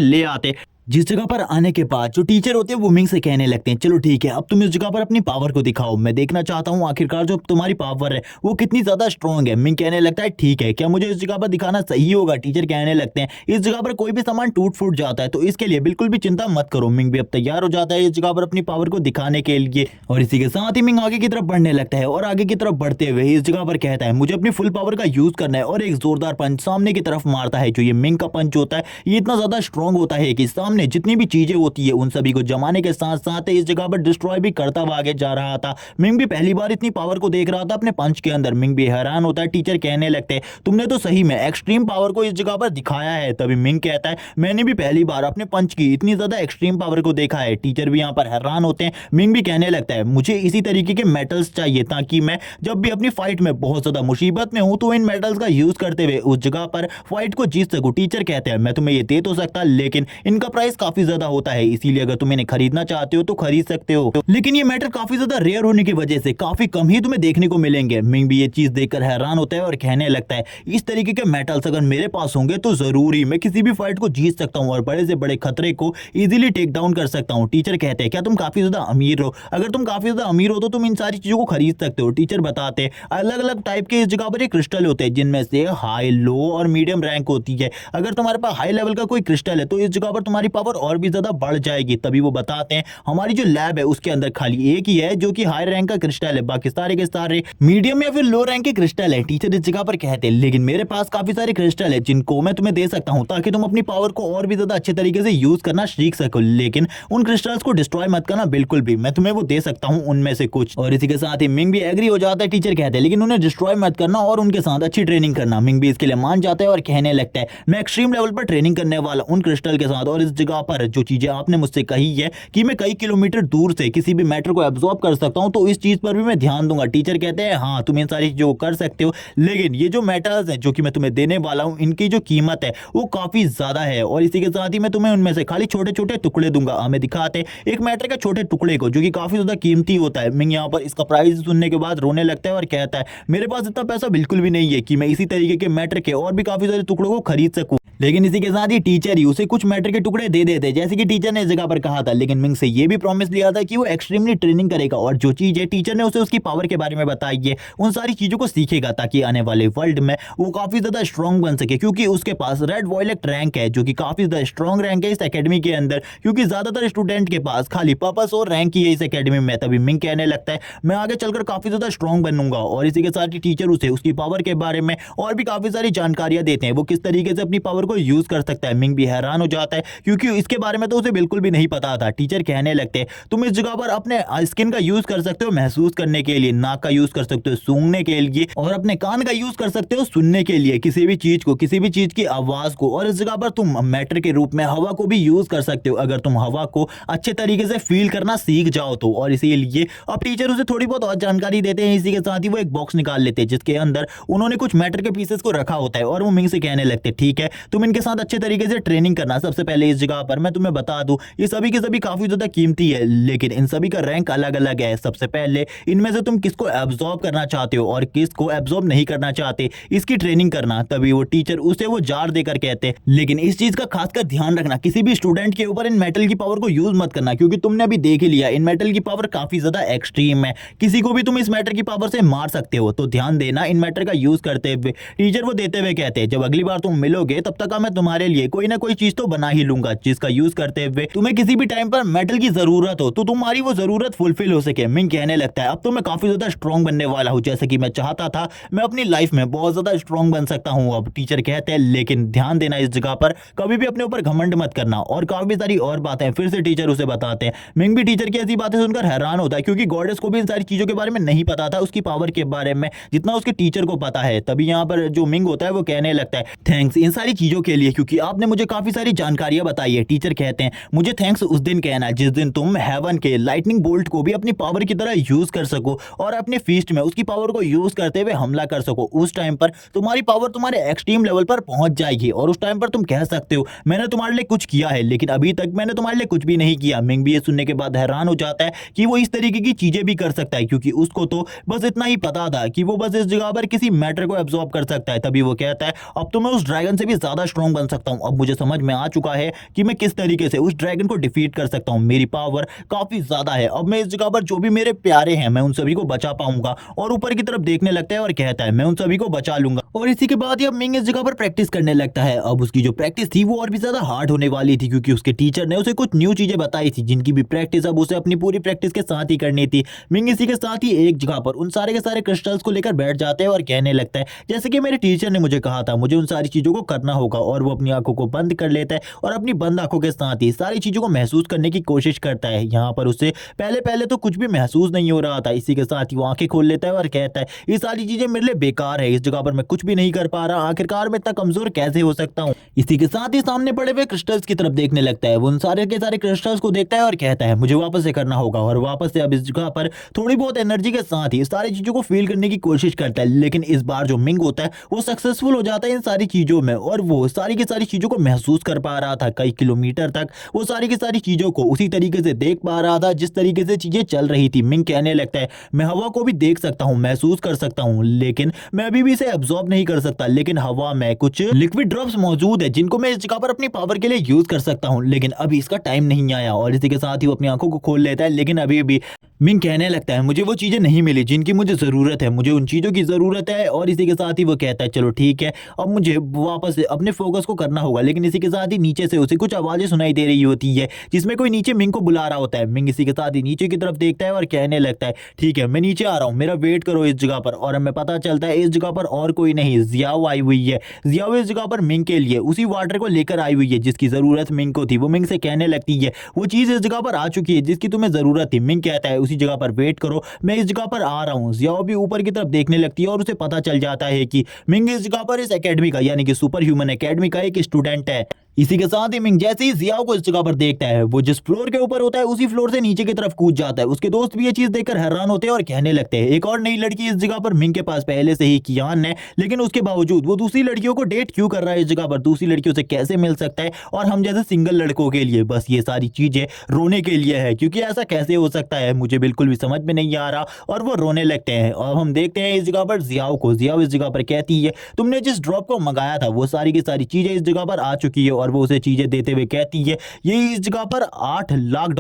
ले आते, जिस जगह पर आने के बाद जो टीचर होते हैं वो मिंग से कहने लगते हैं, चलो ठीक है, अब तुम इस जगह पर अपनी पावर को दिखाओ, मैं देखना चाहता हूँ आखिरकार जो तुम्हारी पावर है वो कितनी ज्यादा स्ट्रांग है। मिंग कहने लगता है ठीक है, क्या मुझे इस जगह पर दिखाना सही होगा? टीचर कहने लगते हैं इस जगह पर कोई भी सामान टूट फूट जाता है, तो इसके लिए बिल्कुल भी चिंता मत करो। मिंग भी अब तैयार हो जाता है इस जगह पर अपनी पावर को दिखाने के लिए, और इसी के साथ ही मिंग आगे की तरफ बढ़ने लगता है, और आगे की तरफ बढ़ते हुए इस जगह पर कहता है मुझे अपनी फुल पावर का यूज करना है, और एक जोरदार पंच सामने की तरफ मारता है। जो ये मिंग का पंच होता है ये इतना ज्यादा स्ट्रांग होता है कि सामने जितनी भी चीजें होती है उन सभी को जमाने के साथ साथ इस जगह पर डिस्ट्रॉय भी करता हुआ आगे जा रहा था। मिंग भी पहली बार इतनी पावर को देख रहा था अपने पंच के अंदर। मिंग भी हैरान होता है, टीचर कहने लगते हैं तुमने तो सही में एक्सट्रीम पावर को इस जगह पर दिखाया है। तभी मिंग कहता है मैंने भी पहली बार अपने पंच की इतनी ज्यादा एक्सट्रीम पावर को देखा है। टीचर भी यहाँ पर हैरान होते हैं। मिंग भी कहने लगता है मुझे इसी तरीके के मेटल्स चाहिए ताकि मैं जब भी अपनी फाइट में बहुत ज्यादा मुसीबत में हूं तो इन मेटल्स का यूज करते हुए उस जगह पर फाइट को जीत सकूं। टीचर कहते हैं मैं तुम्हें ये दे तो सकता, लेकिन इनका प्राइस काफी ज्यादा होता है, इसीलिए अगर तुम इन्हें खरीदना चाहते हो तो खरीद सकते हो, लेकिन ये मेटल काफी ज्यादा रेयर होने की वजह से काफी कम ही तुम्हें देखने को मिलेंगे। मिंग भी ये चीज देखकर हैरान होता है और कहने लगता है इस तरीके के मेटल्स अगर मेरे पास होंगे तो जरूर ही मैं किसी भी फाइट को जीत सकता हूँ और बड़े से बड़े खतरे को इजीली टेक डाउन कर सकता हूँ। टीचर कहते हैं क्या तुम काफी ज्यादा अमीर हो? अगर तुम काफी ज्यादा अमीर हो तो तुम इन सारी चीजों को खरीद सकते हो। टीचर बताते हैं अलग अलग टाइप के इस जगह पर क्रिस्टल होते हैं जिनमें से हाई, लो और मीडियम रैंक होती है। अगर तुम्हारे पास हाई लेवल का कोई क्रिस्टल है तो इस जगह पर तुम्हारी पावर और भी ज्यादा बढ़ जाएगी। तभी वो बताते हैं हमारी जो लैब है उसके अंदर खाली एक ही है जो कि हाई रैंक का क्रिस्टल है, बाकी सारे के सारे मीडियम या फिर लो रैंक के क्रिस्टल है। टीचर इस जगह पर कहते हैं लेकिन मेरे पास काफी सारे क्रिस्टल है जिनको मैं तुम्हें दे सकता हूं ताकि तुम अपनी पावर को और भी ज्यादा अच्छे तरीके से यूज करना सीख सको, लेकिन उन क्रिस्टल्स को डिस्ट्रॉय मत करना बिल्कुल भी, मैं तुम्हें वो दे सकता हूं उनमें से कुछ। और इसी के साथ ही मिंग भी एग्री हो जाता है। टीचर कहते हैं लेकिन उन्हें डिस्ट्रॉय मत करना और उनके साथ अच्छी ट्रेनिंग करना। मिंग भी इसके लिए मान जाता है और कहने लगता है मैं एक्सट्रीम लेवल पर ट्रेनिंग करने वाला उन क्रिस्टल के साथ, और इस जगह पर जो चीजें आपने मुझसे कही है कि मैं कई किलोमीटर दूर से किसी भी मैटर को एब्जॉर्ब कर सकता हूं तो इस चीज पर भी मैं ध्यान दूंगा। टीचर कहते हैं हाँ तुम इन सारी चीजों को कर सकते हो, लेकिन ये जो मेटल्स हैं जो कि मैं तुम्हें देने वाला हूं इनकी जो कीमत है वो काफी ज्यादा है, और इसी के साथ ही मैं तुम्हें उनमें से खाली छोटे छोटे टुकड़े दूंगा। हमें दिखाते एक मैटर के छोटे टुकड़े को जो कि काफी ज्यादा कीमती होता है। मिंग यहाँ पर इसका प्राइस सुनने के बाद रोने लगता है और कहता है मेरे पास इतना पैसा बिल्कुल भी नहीं है कि मैं इसी तरीके के मैटर के और भी काफी सारे टुकड़ों को खरीद सकूं। लेकिन इसी के साथ ही टीचर ही उसे कुछ मैटर के टुकड़े दे देते जैसे कि टीचर ने इस जगह पर कहा था, लेकिन मिंग से ये भी प्रॉमिस लिया था कि वो एक्सट्रीमली ट्रेनिंग करेगा और जो चीज है टीचर ने उसे उसकी पावर के बारे में बताई है उन सारी चीजों को सीखेगा ताकि आने वाले वर्ल्ड में वो काफी ज्यादा स्ट्रांग बन सके, क्योंकि उसके पास रेड वॉयलेट रैंक है जो कि काफी ज्यादा स्ट्रांग रैंक है इस एकेडमी के अंदर, क्योंकि ज्यादातर स्टूडेंट के पास खाली पर्पस और रैंक ही है इस एकेडमी में। तभी मिंग कहने लगता है मैं आगे चलकर काफी ज्यादा स्ट्रांग बनूंगा, और इसी के साथ ही टीचर उसे उसकी पावर के बारे में और भी काफी सारी जानकारियां देते हैं वो किस तरीके से अपनी पावर को यूज कर सकता है। मिंग भी हैरान हो जाता है क्योंकि इसके बारे में तो उसे बिल्कुल भी नहीं पता था। टीचर कहने लगते हैं तुम इस जगह पर अपने स्किन का यूज कर सकते हो महसूस करने के लिए, नाक का यूज कर सकते हो सूंघने के लिए, और अपने कान का यूज कर सकते हो सुनने के लिए किसी भी चीज को, किसी भी चीज की आवाज को। और इस जगह पर तुम मैटर के रूप में हवा को भी यूज कर सकते हो अगर तुम हवा को अच्छे तरीके से फील करना सीख जाओ तो। और इसीलिए अब टीचर उसे थोड़ी बहुत और जानकारी देते हैं। इसी के साथ ही वो एक बॉक्स निकाल लेते हैं जिसके अंदर उन्होंने कुछ मैटर के पीसेस को रखा होता है, और वो मिंग से कहने लगते ठीक है तुम इनके साथ अच्छे तरीके से ट्रेनिंग करना। सबसे पहले इस जगह पर मैं तुम्हें बता दूं ये सभी के सभी काफी ज्यादा कीमती है, लेकिन इन सभी का रैंक अलग अलग है। सबसे पहले इनमें से तुम किसको एब्जॉर्ब करना चाहते हो और किसको एब्जॉर्ब नहीं करना चाहते इसकी ट्रेनिंग करना। तभी वो टीचर उसे वो जार देकर कहते लेकिन इस चीज का खासकर ध्यान रखना किसी भी स्टूडेंट के ऊपर इन मेटल की पावर को यूज मत करना, क्योंकि तुमने अभी देख ही लिया इन मेटल की पावर काफी ज्यादा एक्सट्रीम है, किसी को भी तुम इस मैटर की पावर से मार सकते हो, तो ध्यान देना इन मैटर का यूज करते हुए। टीचर वो देते हुए कहते हैं जब अगली बार तुम मिलोगे तब तक मैं तुम्हारे लिए कोई ना कोई चीज तो बना ही लूंगा जिसका यूज करते हुए तुम्हें किसी भी टाइम पर मेटल की जरूरत हो तो तुम्हारी वो जरूरत फुलफिल हो सके। मिंग कहने लगता है अब तो मैं काफी ज्यादा स्ट्रांग बनने वाला हूं जैसे कि मैं चाहता था, मैं अपनी लाइफ में बहुत ज्यादा स्ट्रांग बन सकता हूं अब। टीचर कहते हैं लेकिन ध्यान देना इस जगह पर कभी भी अपने ऊपर घमंड मत करना, और काफी सारी और बातें फिर से टीचर उसे बताते हैं। मिंग भी टीचर की ऐसी बातें सुनकर हैरान होता है क्योंकि गॉडेस को भी इन सारी चीजों के बारे में नहीं पता था उसकी पावर के बारे में जितना उसके टीचर को पता है। तभी यहाँ पर जो मिंग होता है वो कहने लगता है थैंक्स इन सारी चीजों के लिए, क्योंकि आपने मुझे काफी सारी जानकारियां बताई चाहिए। टीचर कहते हैं मुझे थैंक्स उस दिन कहना जिस दिन तुम हेवन के लाइटनिंग बोल्ट को भी अपनी पावर की तरह यूज कर सको और अपने फीस्ट में उसकी पावर को यूज करते हुए हमला कर सको। उस टाइम पर तुम्हारी पावर तुम्हारे एक्सट्रीम लेवल पर पहुंच जाएगी और उस टाइम पर तुम कह सकते हो मैंने तुम्हारे लिए कुछ किया है, लेकिन अभी तक मैंने तुम्हारे लिए कुछ भी नहीं किया। मिंग भी ये सुनने के बाद हैरान हो जाता है कि वो इस तरीके की चीजें भी कर सकता है, क्योंकि उसको तो बस इतना ही पता था कि वो बस इस जगह पर किसी मैटर को एब्जॉर्ब कर सकता है। तभी वो कहता है अब तो मैं उस ड्रैगन से भी ज्यादा स्ट्रॉन्ग बन सकता हूं। अब मुझे समझ में आ चुका है कि मैं किस तरीके से उस ड्रैगन को डिफीट कर सकता हूं। मेरी पावर काफी ज्यादा है। अब मैं इस जगह पर जो भी मेरे प्यारे हैं मैं उन सभी को बचा पाऊंगा। और ऊपर की तरफ देखने लगता है और कहता है मैं उन सभी को बचा लूंगा। और इसी के बाद अब मिंग इस जगह पर प्रैक्टिस करने लगता है। अब उसकी जो प्रैक्टिस थी वो और भी ज्यादा हार्ड होने वाली थी, क्योंकि उसके टीचर ने उसे कुछ न्यू चीजें बताई थी जिनकी भी प्रैक्टिस अब उसे अपनी पूरी प्रैक्टिस के साथ ही करनी थी। मिंग इसी के साथ ही एक जगह पर उन सारे के सारे क्रिस्टल्स को लेकर बैठ जाते हैं और कहने लगता है जैसे कि मेरे टीचर ने मुझे कहा था मुझे उन सारी चीजों को करना होगा। और वो अपनी आंखों को बंद कर लेता है और अपनी बंद आंखों के साथ ही सारी चीजों को महसूस करने की कोशिश करता है। यहाँ पर उसे पहले पहले तो कुछ भी महसूस नहीं हो रहा था। इसी के साथ ही वो आंखें खोल लेता है और कहता है ये सारी चीजें मेरे लिए बेकार है, इस जगह पर मैं कुछ भी नहीं कर पा रहा, आखिरकार मैं इतना कमजोर कैसे हो सकता हूँ। इसी के साथ ही सामने पड़े हुए क्रिस्टल्स की तरफ देखने लगता है। वो उन सारे के सारे क्रिस्टल्स को देखता है और कहता है मुझे वापस से करना होगा। और वापस से अब इस जगह पर थोड़ी बहुत एनर्जी के साथ ही सारी चीजों को फील करने की कोशिश करता है। लेकिन इस बार जो मिंग होता है वो सक्सेसफुल हो जाता है इन सारी चीजों में और वो सारी की सारी चीजों को महसूस कर पा रहा था। कई किलोमीटर तक वो सारी की सारी चीजों को उसी तरीके से देख पा रहा था जिस तरीके से चीजें चल रही थी। मिंग कहने लगता है मैं हवा को भी देख सकता हूँ, महसूस कर सकता हूँ, लेकिन मैं अभी भी इसे एब्जॉर्ब नहीं कर सकता। लेकिन हवा में कुछ लिक्विड ड्रॉप्स मौजूद है जिनको मैं इस जगह पर अपनी पावर के लिए यूज कर सकता हूँ, लेकिन अभी इसका टाइम नहीं आया। और इसी के साथ ही वो अपनी आंखों को खोल लेता है। लेकिन अभी भी मिंग कहने लगता है मुझे वो चीजें नहीं मिली जिनकी मुझे जरूरत है, मुझे उन चीजों की जरूरत है। और इसी के साथ ही वो कहता है चलो ठीक है अब मुझे वापस से अपने फोकस को करना होगा। लेकिन इसी के साथ ही नीचे से उसे कुछ आवाजें सुनाई दे रही होती है जिसमें कोई नीचे मिंग को बुला रहा होता है। मिंग इसी के साथ ही नीचे की तरफ देखता है और कहने लगता है ठीक है मैं नीचे आ रहा हूँ, मेरा वेट करो इस जगह पर। और हमें पता चलता है इस जगह पर और कोई नहीं, जियाओ आई हुई है। जियाओ इस जगह पर मिंग के लिए उसी वाटर को लेकर आई हुई है जिसकी जरूरत मिंग को थी। वो मिंग से कहने लगती है वो चीज इस जगह पर आ चुकी है जिसकी तुम्हें जरूरत थी। मिंग कहता है उसी जगह पर वेट करो, मैं इस जगह पर आ रहा हूँ। जियाओ भी ऊपर की तरफ देखने लगती है और उसे पता चल जाता है कि मिंग इस जगह पर इस एकेडमी का यानी कि सुपर ह्यूमन एकेडमी का एक स्टूडेंट है। इसी के साथ ही मिंग जैसे ही जियाओ को इस जगह पर देखता है वो जिस फ्लोर के ऊपर होता है उसी फ्लोर से नीचे की तरफ कूद जाता है। उसके दोस्त भी ये चीज देखकर हैरान होते हैं और कहने लगते हैं एक और नई लड़की इस जगह पर मिंग के पास पहले से ही कियान है, लेकिन उसके बावजूद वो दूसरी लड़कियों को डेट क्यों कर रहा है इस जगह पर, दूसरी लड़कियों से कैसे मिल सकता है और हम जैसे सिंगल लड़कों के लिए बस ये सारी चीजें रोने के लिए है, क्योंकि ऐसा कैसे हो सकता है मुझे बिल्कुल भी समझ में नहीं आ रहा। और वो रोने लगते हैं और हम देखते हैं इस जगह पर जियाओ को। जियाओ इस जगह पर कहती है तुमने जिस ड्रॉप को मंगाया था वो सारी की सारी चीजें इस जगह पर आ चुकी है। और वो उसे चीजें देते हुए कहती है ये इस जगह पर $8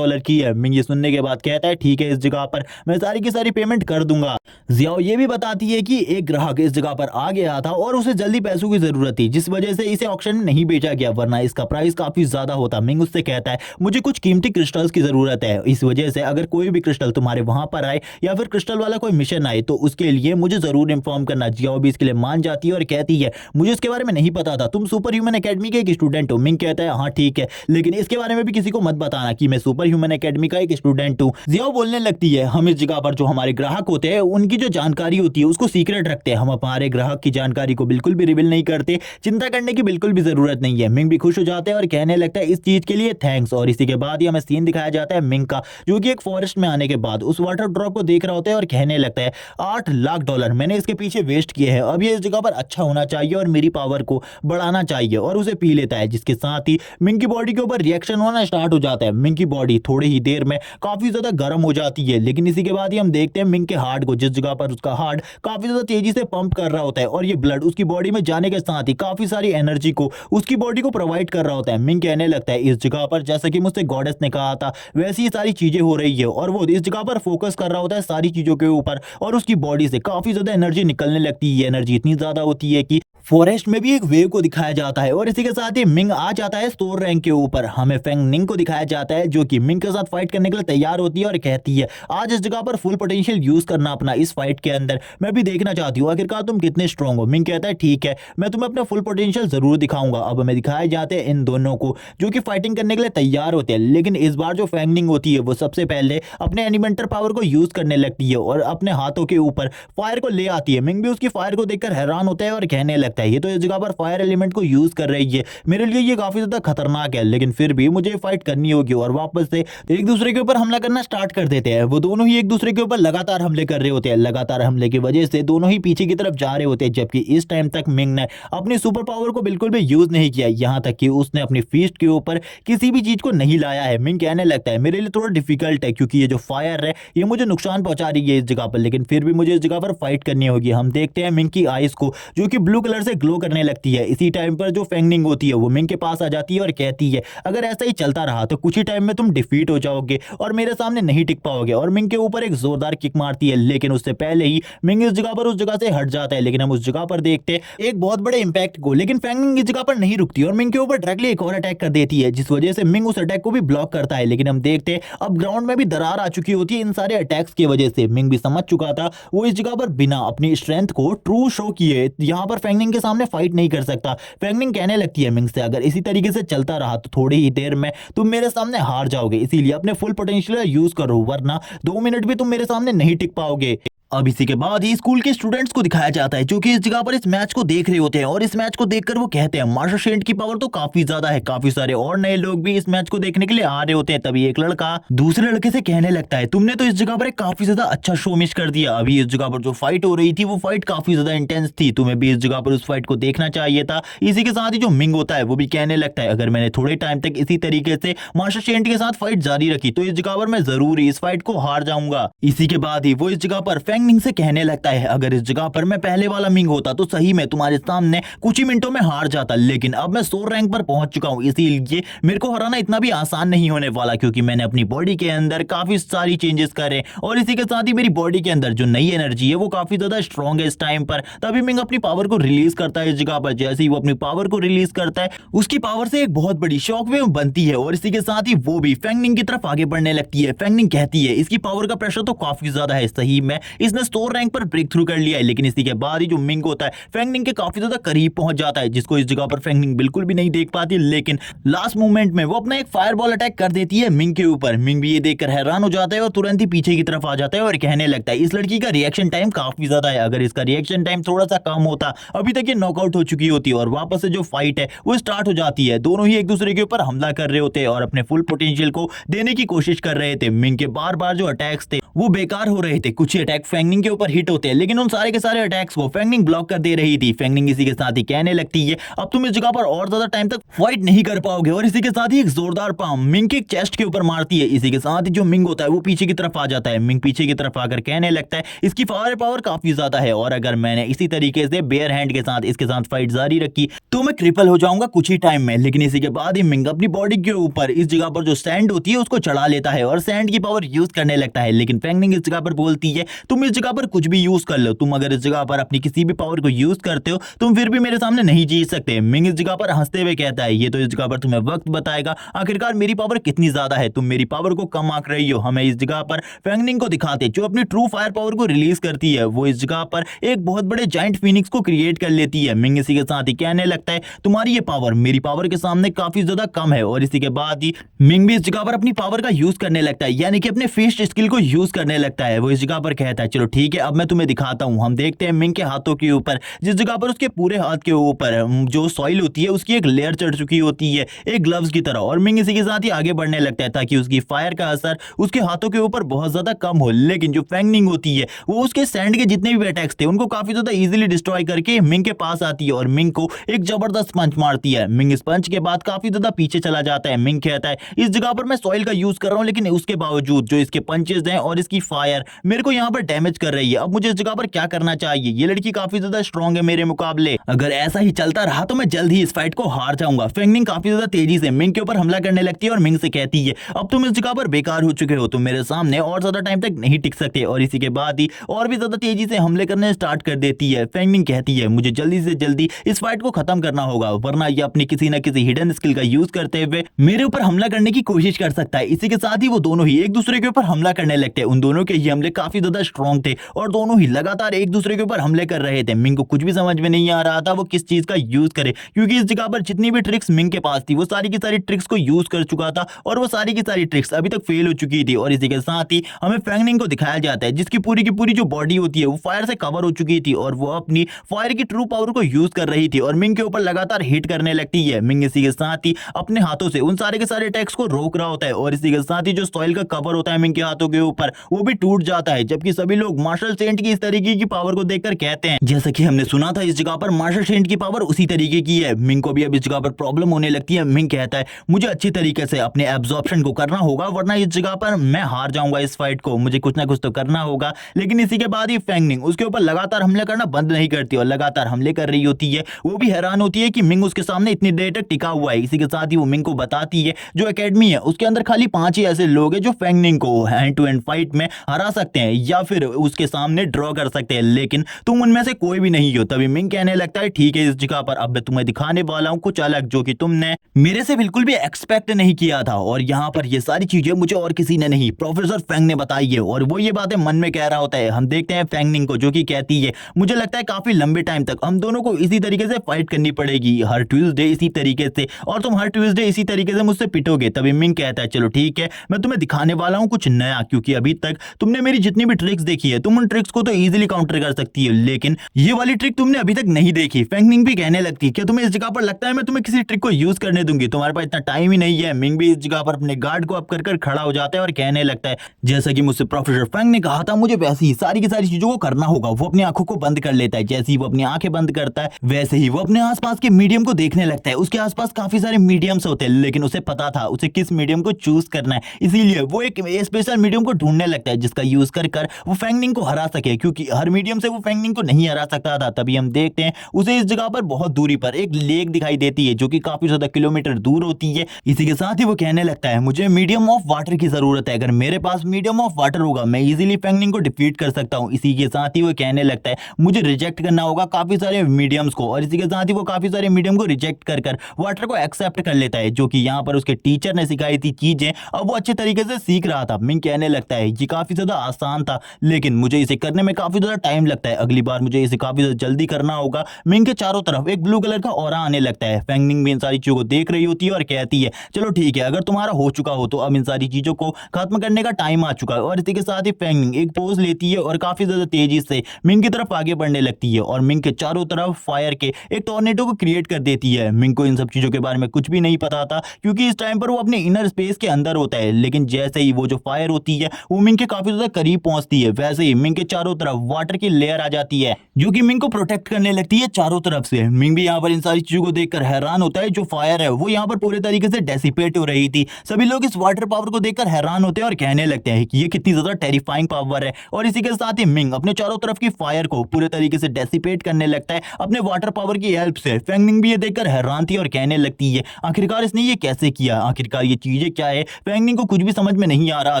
लाख की है। मिंग ये सुनने के बाद कहता है ठीक है इस जगह पर मैं सारी की सारी पेमेंट कर दूंगा। जियाओ ये भी बताती है कि एक ग्राहक इस जगह पर आ गया था और उसे जल्दी पैसों की जरूरत थी जिस वजह से इसे ऑक्शन में नहीं बेचा गया, वरना इसका प्राइस काफी ज्यादा होता। मिंग उससे कहता है मुझे कुछ कीमती क्रिस्टल्स की जरूरत है, इस वजह से अगर कोई भी क्रिस्टल तुम्हारे वहां पर आए या फिर क्रिस्टल वाला कोई मिशन आए तो उसके लिए मुझे जरूर इन्फॉर्म करना। जियाओ भी इसके लिए मान जाती है और कहती है मुझे इसके बारे में नहीं पता था, तुम सुपर ह्यूमन एकेडमी के एक स्टूडेंट हो। मिंग कहता है हाँ ठीक है, लेकिन इसके बारे में भी किसी को मत बताना कि मैं सुपर ह्यूमन एकेडमी का एक स्टूडेंट हूँ। जियाओ बोलने लगती है हम इस जगह पर जो हमारे ग्राहक होते हैं उनकी जो जानकारी होती है उसको सीक्रेट रखते हैं, हम हमारे ग्राहक की जानकारी को बिल्कुल भी रिवील नहीं करते, चिंता करने की बिल्कुल भी जरूरत नहीं है। मिंग भी खुश हो जाते हैं और कहने लगता है इस चीज के लिए थैंक्स। और इसी के बाद ही हमें सीन दिखाया जाता है मिंग का, जो कि एक फॉरेस्ट में आने के बाद उस वाटर ड्रॉप को देख रहा होता है और कहने लगता है $8 लाख मैंने इसके पीछे वेस्ट किए हैं, अब ये इस जगह पर अच्छा होना चाहिए और मेरी पावर को बढ़ाना चाहिए। और उसे पी लेता है जिसके साथ ही मिंग की बॉडी के ऊपर रिएक्शन होना स्टार्ट हो जाता है। मिंग की बॉडी थोड़ी ही देर में काफी ज्यादा गर्म हो जाती है। लेकिन इसी के बाद ही हम देखते हैं मिंग के हार्ट को, जिस जगह पर उसका हार्ट काफी ज्यादा तेजी से पंप कर रहा होता है और ये ब्लड उसकी बॉडी में जाने के साथ ही काफी सारी एनर्जी को उसकी बॉडी को प्रोवाइड कर रहा होता है। मिंग कहने लगता है इस जगह पर जैसे कि मुझसे गॉडेस ने कहा था वैसी ही सारी चीजें हो रही है और वो इस जगह पर फोकस कर रहा होता है सारी चीजों के ऊपर और उसकी बॉडी से काफी ज्यादा एनर्जी निकलने लगती है। एनर्जी इतनी ज्यादा होती है कि फॉरेस्ट में भी एक वेव को दिखाया जाता है। और इसी के साथ ही मिंग आ जाता है स्टोर रैंक के ऊपर। हमें फेंग निंग को दिखाया जाता है जो कि मिंग के साथ फाइट करने के लिए तैयार होती है और कहती है आज इस जगह पर फुल पोटेंशियल यूज करना अपना इस फाइट के अंदर, मैं भी देखना चाहती हूँ आखिरकार तुम कितने स्ट्रांग हो। मिंग कहता है ठीक है मैं तुम्हें अपना फुल पोटेंशियल जरूर दिखाऊंगा। अब हमें दिखाए जाते हैं इन दोनों को जो कि फाइटिंग करने के लिए तैयार होते हैं। लेकिन इस बार जो फेंग निंग होती है वो सबसे पहले अपने एलिमेंटर पावर को यूज करने लगती है और अपने हाथों के ऊपर फायर को ले आती है। मिंग भी उसकी फायर को देखकर हैरान होता है और कहने लगता है लगता है ये तो इस जगह पर फायर एलिमेंट को यूज कर रही है, मेरे लिए ये काफी ज्यादा खतरनाक है, लेकिन फिर भी मुझे फाइट करनी होगी और वापस से एक दूसरे के ऊपर हमला करना स्टार्ट कर देते हैं। वो दोनों ही एक दूसरे के ऊपर लगातार हमले कर रहे होते हैं, लगातार हमले की वजह से दोनों ही पीछे की तरफ जा रहे होते हैं, जबकि इस टाइम तक मिंग ने अपनी सुपर पावर को बिल्कुल भी यूज नहीं किया, यहाँ तक कि उसने अपनी फीस्ट के ऊपर किसी भी चीज को नहीं लाया है। मिंग कहने लगता है मेरे लिए थोड़ा डिफिकल्ट है क्योंकि ये जो फायर है ये मुझे नुकसान पहुंचा रही है इस जगह पर, लेकिन फिर भी मुझे इस जगह पर फाइट करनी होगी। हम देखते हैं मिंग की आइस को जो कि ब्लू कलर से ग्लो करने लगती है। इसी टाइम पर जो फेंगनिंग होती है वो मिंग के पास आ जाती है और कहती है अगर ऐसा ही चलता रहा तो कुछ ही टाइम में तुम डिफीट हो जाओगे और मेरे सामने नहीं टिक पाओगे, और मिंग के ऊपर एक जोरदार किक मारती है, लेकिन उससे पहले ही मिंग इस जगह पर उस जगह से हट जाता है। लेकिन हम उस जगह पर देखते हैं एक बहुत बड़े इंपैक्ट को, लेकिन फेंगनिंग इस जगह पर नहीं रुकती और मिंग के ऊपर डायरेक्टली एक और अटैक कर देती है, जिस वजह से मिंग उस अटैक को भी ब्लॉक करता है। लेकिन हम देखते हैं अब ग्राउंड में भी दरार आ चुकी होती है इन सारे अटैक्स की वजह से। मिंग भी समझ चुका था वो इस जगह पर बिना अपनी स्ट्रेंथ को ट्रू शो किए यहाँ पर फेंगनिंग के सामने फाइट नहीं कर सकता। फेंगनिंग कहने लगती है मिंग से अगर इसी तरीके से चलता रहा तो थोड़ी ही देर में तुम मेरे सामने हार जाओगे, इसीलिए अपने फुल पोटेंशियल यूज करो वरना 2 मिनट भी तुम मेरे सामने नहीं टिक पाओगे। अब इसी के बाद ही स्कूल के स्टूडेंट्स को दिखाया जाता है जो कि इस जगह पर इस मैच को देख रहे होते हैं, और इस मैच को देखकर वो कहते हैं मार्शल सेंट की पावर तो काफी ज्यादा है। काफी सारे और नए लोग भी इस मैच को देखने के लिए आ रहे होते हैं। तभी एक लड़का दूसरे लड़के से कहने लगता है तुमने तो इस जगह पर एक काफी ज्यादा अच्छा शो मिस कर दिया, अभी इस जगह पर जो फाइट हो रही थी वो फाइट काफी ज्यादा इंटेंस थी, तुम्हें भी इस जगह पर उस फाइट को देखना चाहिए था। इसी के साथ ही जो मिंग होता है वो भी कहने लगता है अगर मैंने थोड़े टाइम तक इसी तरीके से मार्शल सेंट के साथ फाइट जारी रखी तो इस जगह पर मैं जरूर इस फाइट को हार जाऊंगा। इसी के बाद ही वो इस जगह पर फेंगनिंग से कहने लगता है अगर इस जगह पर मैं पहले वाला मिंग होता तो सही में तुम्हारे सामने कुछ ही मिनटों में हार जाता, लेकिन अब मैं 100 रैंक पर पहुंच चुका हूं, इसीलिए मेरे को हराना इतना भी आसान नहीं होने वाला क्योंकि मैंने अपनी बॉडी के अंदर काफी सारी चेंजेस करे और इसी के साथ ही मेरी बॉडी के अंदर जो नई एनर्जी है वो काफी ज्यादा स्ट्रॉन्ग है इस टाइम पर। तभी मिंग अपनी पावर को रिलीज करता है इस जगह पर। जैसे ही वो अपनी पावर को रिलीज करता है उसकी पावर से एक बहुत बड़ी शॉक वेव बनती है और इसी के साथ ही वो भी फेंगनिंग की तरफ आगे बढ़ने लगती है। फेंगनिंग कहती है इसकी पावर का प्रेशर तो काफी ज्यादा है, सही में इसने 100 रैंक पर ब्रेक थ्रू कर लिया है, लेकिन इसी के बाद ही जो मिंग होता है फेंगनिंग के काफी ज्यादा करीब पहुंच जाता है, जिसको इस जगह पर फेंगनिंग बिल्कुल भी नहीं देख पाती, लेकिन लास्ट मोमेंट में वो अपना एक फायरबॉल अटैक कर देती है मिंग के ऊपर। मिंग भी ये देखकर हैरान हो जाता है और तुरंत ही पीछे की तरफ आ जाता है और कहने लगता है इस लड़की का रिएक्शन टाइम काफी ज्यादा है, अगर इसका रिएक्शन टाइम थोड़ा सा कम होता अभी तक ये नॉकआउट हो चुकी होती और वापस से जो फाइट है वो स्टार्ट हो जाती है। दोनों ही एक दूसरे के ऊपर हमला कर रहे होते हैं और अपने फुल पोटेंशियल को देने की कोशिश कर रहे थे। मिंग के बार बार जो अटैक्स थे वो बेकार हो रहे थे, कुछ ही अटैक फेंगनिंग के ऊपर हिट होते हैं, लेकिन उन सारे के सारे अटैक्स को फेंगनिंग ब्लॉक कर दे रही थी। फेंगनिंग इसी के साथ ही कहने लगती है अब तुम इस जगह पर और ज्यादा टाइम तक फाइट नहीं कर पाओगे, और इसी के साथ ही एक जोरदार पाम मिंग के चेस्ट के ऊपर मारती है। इसी के साथ ही जो मिंग होता है वो पीछे की तरफ आ जाता है। मिंग पीछे की तरफ आकर कहने लगता है इसकी फायर पावर काफी ज्यादा है और अगर मैंने इसी तरीके से बेयर हैंड के साथ इसके साथ फाइट जारी रखी तो मैं क्रिपल हो जाऊंगा कुछ ही टाइम में। लेकिन इसी के बाद ही मिंग अपनी बॉडी के ऊपर इस जगह पर जो सैंड होती है उसको चढ़ा लेता है और सैंड की पावर यूज करने लगता है, लेकिन फेंगनिंग इस जगह पर बोलती है तुम इस जगह पर कुछ भी यूज कर लो, तुम अगर इस जगह पर अपनी किसी भी पावर को यूज करते हो तुम फिर भी मेरे सामने नहीं जीत सकते। मिंग इस जगह पर हंसते हुए कहता है ये तो इस जगह पर तुम्हें वक्त बताएगा आखिरकार मेरी पावर कितनी ज्यादा है, तुम मेरी पावर को कम आंक रही हो। हमें इस जगह पर फेंगनिंग को दिखाते जो अपनी ट्रू फायर पावर को रिलीज करती है, वो इस जगह पर एक बहुत बड़े जाइंट फिनिक्स को क्रिएट कर लेती है। मिंग इसी के साथ ही कहने लगता है तुम्हारी ये पावर मेरी पावर के सामने काफी ज्यादा कम है, और इसी के बाद ही मिंग भी इस जगह पर अपनी पावर का यूज करने लगता है, यानी कि अपने फिस्ट स्किल को यूज करने लगता है। वो इस जगह पर कहता है चलो ठीक है अब मैं तुम्हें दिखाता हूं। हम देखते हैं मिंग के हाथों के ऊपर जिस जगह पर उसके पूरे हाथ के ऊपर जो सॉइल होती है उसकी एक लेयर चढ़ चुकी होती है एक ग्लव्स की तरह, और मिंग इसी के साथ ही आगे बढ़ने लगता है ताकि उसकी फायर का असर उसके हाथों के ऊपर बहुत ज्यादा कम हो। लेकिन जो फेंगनिंग होती है वो उसके सैंड के जितने भी अटैक्स थे उनको काफी ज्यादा इजीली डिस्ट्रॉय करके मिंग के पास आती है और मिंग को एक जबरदस्त पंच मारती है। मिंग इस पंच के बाद काफी ज्यादा पीछे चला जाता है। मिंग कहता है इस जगह पर मैं सॉइल का यूज कर रहा हूं, लेकिन उसके बावजूद जो इसके पंचेस हैं और इसकी फायर मेरे को यहाँ पर डैमेज कर रही है। अब मुझे इस जगह पर क्या करना चाहिए, ये लड़की काफी ज्यादा स्ट्रॉन्ग है मेरे मुकाबले, अगर ऐसा ही चलता रहा तो मैं जल्द ही इस फाइट को हार जाऊंगा। फेंगनिंग काफी ज्यादा तेजी से मिंग के ऊपर हमला करने लगती है और मिंग से कहती है अब तुम इस जगह पर बेकार हो चुके हो, तुम मेरे सामने और ज्यादा टाइम तक नहीं टिक सकते, और इसी के बाद ही और भी ज्यादा तेजी से हमले करने स्टार्ट कर देती है। फेंगनिंग कहती है मुझे जल्दी से जल्दी इस फाइट को खत्म करना होगा वरना ये अपनी किसी न किसी हिडन स्किल का यूज करते हुए मेरे ऊपर हमला करने की कोशिश कर सकता है। इसी के साथ ही वो दोनों ही एक दूसरे के ऊपर हमला करने लगते हैं। उन दोनों के ही हमले काफी ज्यादा स्ट्रॉन्ग थे और दोनों ही लगातार एक दूसरे के ऊपर हमले कर रहे थे। मिंग को कुछ भी समझ में नहीं आ रहा था वो किस चीज का यूज करे, क्योंकि इस जगह पर जितनी भी ट्रिक्स मिंग के पास थी वो सारी की सारी ट्रिक्स को यूज कर चुका था और वो सारी की सारी ट्रिक्स अभी तक फेल हो चुकी थी। और इसी के साथ ही हमें फैंगनिंग को दिखाया जाता है जिसकी पूरी की पूरी जो बॉडी होती है वो फायर से कवर हो चुकी थी और वो अपनी फायर की ट्रू पावर को यूज कर रही थी और मिंग के ऊपर लगातार हिट करने लगती है। मिंग इसी के साथ ही अपने हाथों से उन सारे के सारे अटैक्स को रोक रहा होता है और इसी के साथ ही जो सॉइल का कवर होता है मिंग के हाथों के ऊपर वो भी टूट जाता है, जबकि सभी लोग मार्शल सेंट की इस तरीके की पावर को देखकर कहते हैं, जैसा कि हमने सुना था इस जगह पर मार्शल सेंट की पावर उसी तरीके की है। मिंग को भी अब इस जगह पर प्रॉब्लम होने लगती है। मिंग कहता है मुझे अच्छी तरीके से अपने एब्जॉर्प्शन को करना होगा वरना इस जगह पर मैं हार जाऊंगा इस फाइट को, मुझे कुछ ना कुछ तो करना होगा। लेकिन इसी के बाद ही फैंगनिंग उसके ऊपर लगातार हमले करना बंद नहीं करती और लगातार हमले कर रही होती है। वो भी हैरान होती है कि मिंग उसके सामने इतनी देर तक टिका हुआ है। इसी के साथ ही वो मिंग को बताती है जो एकेडमी है उसके अंदर खाली 5 ही ऐसे लोग हैं जो फैंगनिंग को हैंड टू हैंड फाइट में हरा सकते हैं या फिर उसके सामने ड्रॉ कर सकते हैं, लेकिन तुम उनमें से कोई भी नहीं हो। तभी मिंग कहने लगता है ठीक है इस जगह पर अब मैं तुम्हें दिखाने वाला हूं कुछ अलग जो कि तुमने मेरे से बिल्कुल भी एक्सपेक्ट नहीं किया था और यहाँ पर ये सारी चीजें मुझे और किसी ने नहीं प्रोफेसर फैंग ने बताई है। और वो ये बातें मन में कह रहा होता है। हम देखते हैं फैंगनिंग को जो कि कहती है मुझे लगता है काफी लंबे टाइम तक हम दोनों को इसी तरीके से फाइट करनी पड़ेगी, हर ट्यूसडे इसी तरीके से, और तुम हर ट्यूसडे इसी तरीके से मुझसे पिटोगे। तभी मिंग कहता है चलो ठीक है मैं तुम्हें दिखाने वाला हूँ कुछ नया, क्योंकि अभी तक तुमने मेरी जितनी भी ट्रिक्स देखी है तुम उन ट्रिक्स को तो इजीली काउंटर कर सकती है, लेकिन ये वाली ट्रिक तुमने अभी तक नहीं देखी। फैंगनिंग भी कहने लगती है क्या तुम्हें इस जगह पर लगता है मैं तुम्हें किसी ट्रिक को यूज करने दूंगी, तुम्हारे पास इतना टाइम ही नहीं है। मिंग भी इस जगह पर अपने गार्ड को अप कर खड़ा हो जाता है और कहने लगता है जैसा कि मुझसे प्रोफेसर फैंग ने कहा था मुझे वैसे ही सारी की सारी चीजों को करना होगा। वो अपनी आंखों को बंद कर लेता है, जैसे ही वो अपनी आंखें बंद करता है वैसे ही वो अपने आसपास के मीडियम को देखने लगता है। उसके आसपास काफी सारे मीडियम्स होते हैं लेकिन उसे पता था उसे किस मीडियम को चूज करना है, इसीलिए वो एक स्पेशल मीडियम को ढूंढने लगता है जिसका यूज कर वो फैंगनिंग को हरा सके, क्योंकि हर मीडियम से वो फैंगनिंग को नहीं हरा सकता था। तभी हम देखते हैं उसे इस जगह पर बहुत दूरी पर एक लेक दिखाई देती है जो कि काफी ज्यादा किलोमीटर दूर होती है। इसी के साथ ही वो कहने लगता है मुझे मीडियम ऑफ वाटर की जरूरत है, अगर मेरे पास मीडियम ऑफ वाटर होगा मैं इजीली फैंगनिंग को डिफीट कर सकता हूं। इसी के साथ ही वो कहने लगता है मुझे रिजेक्ट करना होगा काफी सारे मीडियम्स को, और इसी के साथ ही वो काफी सारे मीडियम को रिजेक्ट कर वाटर को एक्सेप्ट कर लेता है, जो कि यहाँ पर उसके टीचर ने सिखाई थी चीजें अब वो अच्छे तरीके से सीख रहा था। मिंग कहने लगता है ये काफी ज्यादा आसान था लेकिन मुझे इसे करने में काफी ज्यादा टाइम लगता है, अगली बार मुझे इसे काफी ज्यादा जल्दी करना होगा। मिंग के चारों तरफ एक ब्लू कलर का ऑरा आने लगता है। फैंगनिंग भी इन सारी चीजों को देख रही होती है और कहती है चलो ठीक है अगर तुम्हारा हो चुका हो तो अब इन सारी चीजों को खत्म करने का टाइम आ चुका है। और इसी के साथ ही फैंगनिंग एक पोज लेती है और काफी ज्यादा तेजी से मिंग की तरफ आगे बढ़ने लगती है और मिंग के चारों तरफ फायर के एक टॉर्नेडो को क्रिएट कर देती है। मिंग को इन सब चीजों के बारे में कुछ भी नहीं पता था क्योंकि इस टाइम पर वो अपने इनर स्पेस के अंदर होता है, लेकिन जैसे ही वो जो फायर होती है वो मिंग के काफी ज्यादा करीब पहुंचती है वैसे ही मिंग के चारों तरफ वाटर की लेयर आ जाती है जो कि मिंग को प्रोटेक्ट करने लगती है चारों तरफ से। मिंग भी यहाँ पर इन सारी चीजों को देखकर हैरान होता है, जो फायर है वो यहाँ पर पूरे तरीके से डेसिपेट हो रही थी। सभी लोग इस वाटर पावर को देखकर हैरान होते हैं और कहने लगते हैं कि ये कितनी ज्यादा टेरिफाइंग पावर है। और इसी के साथ ही मिंग अपने चारों तरफ की फायर को पूरे तरीके से डेसिपेट करने लगता है अपने वाटर पावर की हेल्प से। फैंगनिंग भी ये देखकर हैरान थी और कहने लगती है आखिरकार इसने ये कैसे किया, आखिरकार ये चीजें क्या है। फैंगनिंग को कुछ भी समझ में नहीं आ रहा